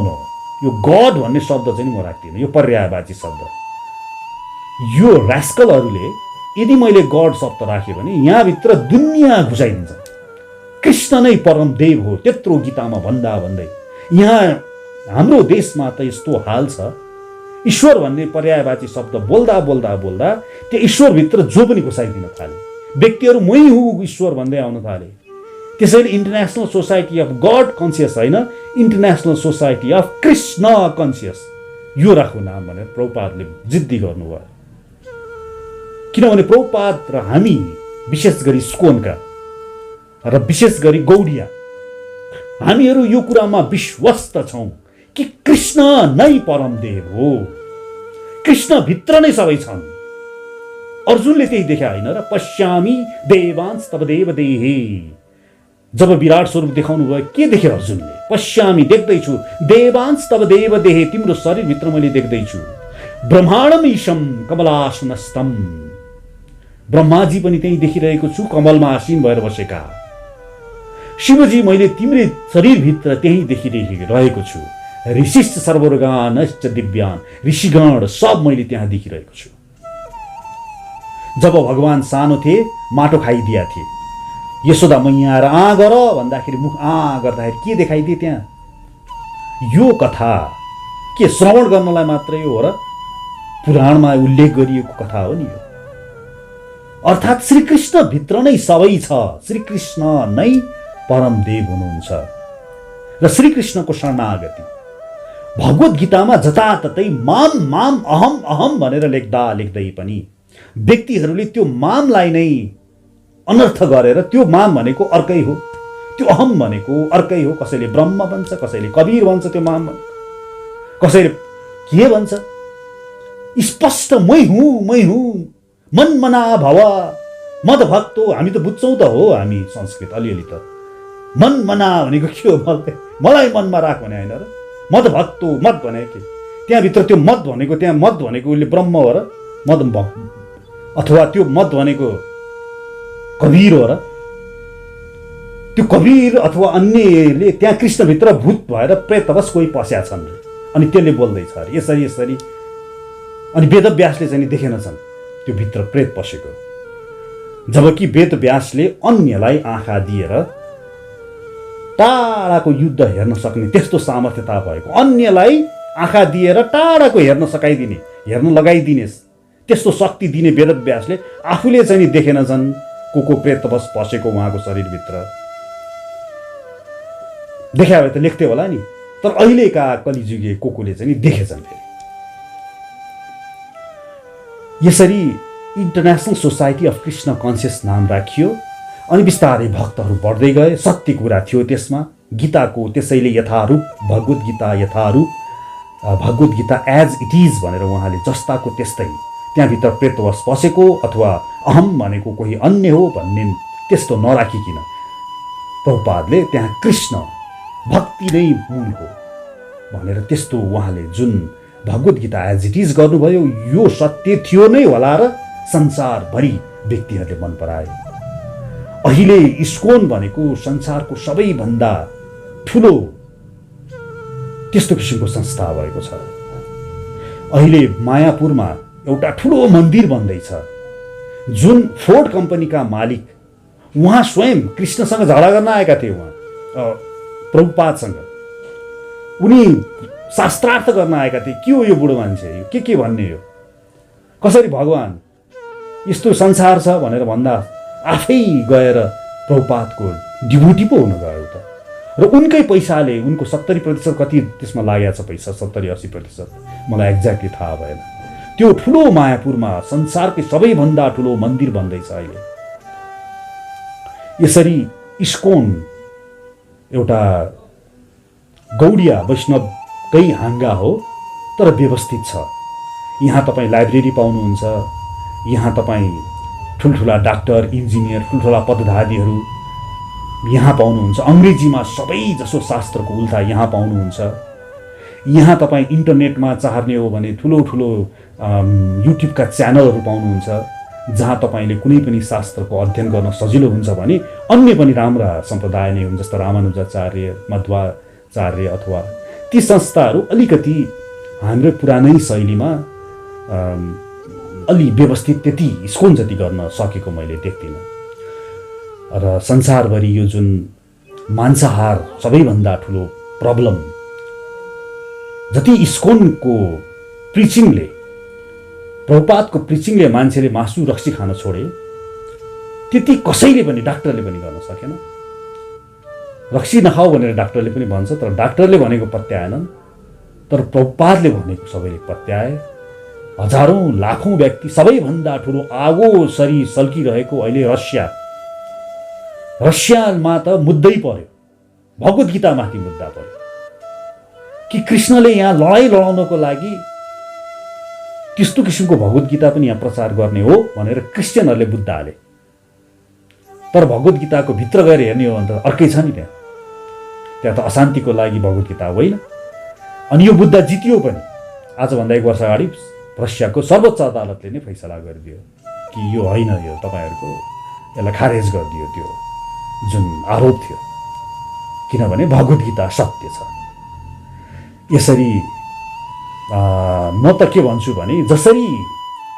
यो गड भन्ने शब्द चाहिँ म राख्दिनँ, यो पर्यायवाची शब्द। यो रास्कलहरूले यदि मैले गड शब्द राखेँ भने यहाँभित्र दुनियाँ घुसाइदिन्छ। कृष्ण नै परम देव हो त्यत्रो गीतामा भन्दै यहाँ हाम्रो देशमा त यस्तो हाल छ, ईश्वर भन्ने पर्यायवाची शब्द बोल्दा त्यो ईश्वरभित्र जो पनि घुसाइदिन थाले। व्यक्तिहरू मै हुँ ईश्वर भन्दै आउन थाले। त्यसैले international society of God conscious होइन, international society of Krishna conscious यो राखौँ नाम भनेर प्रभुपादले जिद्दी गर्नुभयो। किनभने प्रभुपाद र हामी विशेष गरी स्कोनका र विशेष गरी गौडिया हामीहरू यो कुरामा विश्वस्त छौँ कि कृष्ण नै परम देव हो, कृष्ण भित्र नै सबै छन्। अर्जुनले त्यही देखे होइन र? पश्यामी देवांश तव देव देहे। जब विराट स्वरूप देखाउनु भयो के देखे अर्जुनले? पश्यामी देख्दैछु, देवांश तव देव देहे, तिम्रो शरीरभित्र मैले देख्दैछु। ब्रह्माण्डम ईशम कमलासनस्तम, ब्रह्माजी पनि त्यही देखिरहेको छु, कमलमा आसीन भएर बसेका। शिवजी मैले तिम्रै शरीरभित्र त्यही देखिरहेको छु। ऋषिश्च सर्वरोगानश्च दिव्यान, ऋषिगण सब मैले त्यहाँ देखिरहेको छु। जब भगवान सानो थिए माटो खाइदिया थिए, यशोदा मैया आएर आ गर भन्दाखेरि मुख आ गर्दाखेरि के देखाइदिए त्यहाँ? यो कथा के श्रवण गर्नलाई मात्रै हो र? पुराणमा उल्लेख गरिएको कथा हो नि यो। अर्थात् श्रीकृष्ण भित्र नै सबै छ, श्रीकृष्ण नै परम देव हुनुहुन्छ र श्रीकृष्णको शरणागति। भगवत गीतामा जताततै माम माम अहम अहम भनेर लेख्दै पनि व्यक्तिहरूले त्यो मामलाई नै अनर्थ गरेर त्यो माम भनेको अर्कै हो, त्यो अहम भनेको अर्कै हो। कसैले ब्रह्म भन्छ, कसैले कबीर भन्छ, त्यो माम कसैले के भन्छ। स्पष्ट मै हुँ मन मना भव मद भक्तो, हामी त बुझ्छौँ त हो, हामी संस्कृत अलिअलि त। मन मना भनेको के हो? मलाई मनमा राख भने होइन र? मद भक्तो, मद भने के? त्यहाँभित्र त्यो मद भनेको, त्यहाँ मद भनेको उसले ब्रह्म हो र? मद भक्त, अथवा त्यो मद भनेको कबीर हो र? त्यो कबीर अथवा अन्यले त्यहाँ कृष्णभित्र भूत भएर प्रेतवश कोही पस्या छन् रे। अनि त्यसले बोल्दैछ अरे यसरी यसरी। अनि वेदव्यासले चाहिँ देखेनछन् त्यो भित्र प्रेत पसेको, जबकि वेदव्यासले अन्यलाई आँखा दिएर टाढाको युद्ध हेर्न सक्ने त्यस्तो सामर्थ्यता भएको, अन्यलाई आँखा दिएर टाढाको हेर्न सकाइदिने, हेर्न लगाइदिने त्यस्तो शक्ति दिने वेदव्यासले आफूले चाहिँ देखेनछन् को प्रेतवश पसेको उहाँको शरीरभित्र। देखा भए त लेख्थे होला नि, तर अहिलेका कलिजुगे कोले चाहिँ देखेछन्। फेरि यसरी international society of Krishna conscious नाम राखियो। अनि बिस्तारै भक्तहरू बढ्दै गए। सत्य कुरा थियो त्यसमा, गीताको त्यसैले यथारूप भगवद् गीता यथारूप, Bhagavad Gita as it is भनेर उहाँले जस्ताको त्यस्तै त्यहाँभित्र प्रेतवश पसेको अथवा अहम भनेको कोही अन्य हो भन्ने त्यस्तो नराखिकन प्रभुपादले त्यहाँ कृष्ण भक्ति नै मूल हो भनेर त्यस्तो उहाँले जुन Bhagavad Gita as it is गर्नुभयो, यो सत्य थियो नै होला र संसारभरि व्यक्तिहरूले मन पराए। अहिले इस्कोन भनेको संसारको सबैभन्दा ठुलो त्यस्तो किसिमको संस्था भएको छ। अहिले मायापुरमा एउटा ठुलो मन्दिर बन्दैछ, जुन फोर्ड कम्पनीका मालिक उहाँ स्वयं कृष्णसँग झगडा गर्न आएका थिए। उहाँ प्रभुपादसँग उनी शास्त्रार्थ गर्न आएका थिए। के हो यो बुढो मान्छे, यो के भन्ने, यो कसरी भगवान यस्तो संसार छ भनेर भन्दा आफै गएर प्रभुपादको डिभोटी पो हुन गयो त। र उनकै पैसाले उनको 70% कति त्यसमा लागेको छ पैसा, 70-80%, मलाई एक्ज्याक्टली थाहा भएन। त्यो ठुलो मायापुरमा संसारकै सबैभन्दा ठुलो मन्दिर बन्दैछ अहिले। यसरी इस्कोन एउटा गौडिया वैष्णवकै हाङ्गा हो, तर व्यवस्थित छ। यहाँ तपाईँ लाइब्रेरी पाउनुहुन्छ, यहाँ तपाईँ ठुल्ठुला डाक्टर, इन्जिनियर, ठुल्ठुला पदधारीहरू यहाँ पाउनुहुन्छ। अङ्ग्रेजीमा सबै जसो शास्त्रको उल्था यहाँ पाउनुहुन्छ। यहाँ तपाईँ इन्टरनेटमा चाहने हो भने ठुलो ठुलो युट्युबका च्यानलहरू पाउनुहुन्छ, जहाँ तपाईँले कुनै पनि शास्त्रको अध्ययन गर्न सजिलो हुन्छ भने अन्य पनि राम्रा सम्प्रदाय नै हुन्, जस्तो रामानुजाचार्य, मध्वाचार्य अथवा ती संस्थाहरू अलिकति हाम्रो पुरानै शैलीमा अलि व्यवस्थित त्यति इस्कोन जति गर्न सकेको मैले देख्दिनँ। र संसारभरि यो जुन मांसाहार सबैभन्दा ठुलो प्रब्लम, जति इस्कोनको प्रिचिङले, प्रभुपादको प्रिचिङले मान्छेले मासु रक्सी खान छोडे, त्यति कसैले पनि, डाक्टरले पनि गर्न सकेन। रक्सी नखाऊ भनेर डाक्टरले पनि भन्छ, तर डाक्टरले भनेको पत्याएनन्, तर प्रभुपादले भनेको सबैले पत्याए। हजारौं लाखौं व्यक्ति, सबैभन्दा ठुलो आगो सरी सल्किरहेको अहिले रसियामा त मुद्दै पर्यो, भगवद् गीतामाथि मुद्दा पर्यो कि कृष्णले यहाँ लडाइँ लडाउनको लागि त्यस्तो किसिमको भगवद् गीता पनि यहाँ प्रचार गर्ने हो भनेर क्रिस्चियनहरूले बुद्ध हाले। तर भगवद् गीताको भित्र गएर हेर्ने हो भने त अर्कै छ नि। त्यहाँ त अशान्तिको लागि भगवद् गीता होइन। अनि यो बुद्ध जितियो पनि। आजभन्दा 1 वर्ष अगाडि रसियाको सर्वोच्च अदालतले नै फैसला गरिदियो कि यो होइन, यो तपाईँहरूको, यसलाई खारेज गरिदियो त्यो जुन आरोप थियो, किनभने भगवद् गीता सत्य छ। यसरी म त के भन्छु भने, जसरी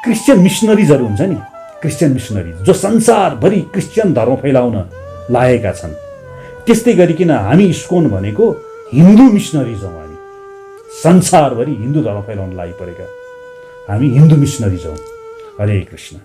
क्रिस्चियन मिसनरिजहरू हुन्छ नि, क्रिस्चियन मिसनरिज जो संसारभरि क्रिस्चियन धर्म फैलाउन लागेका छन्, त्यस्तै गरिकन हामी इस्कोन भनेको हिन्दू मिसनरिज हौँ। हामी संसारभरि हिन्दू धर्म फैलाउन लागि परेका हामी हिन्दू मिसनरिज हौँ। हरे कृष्ण।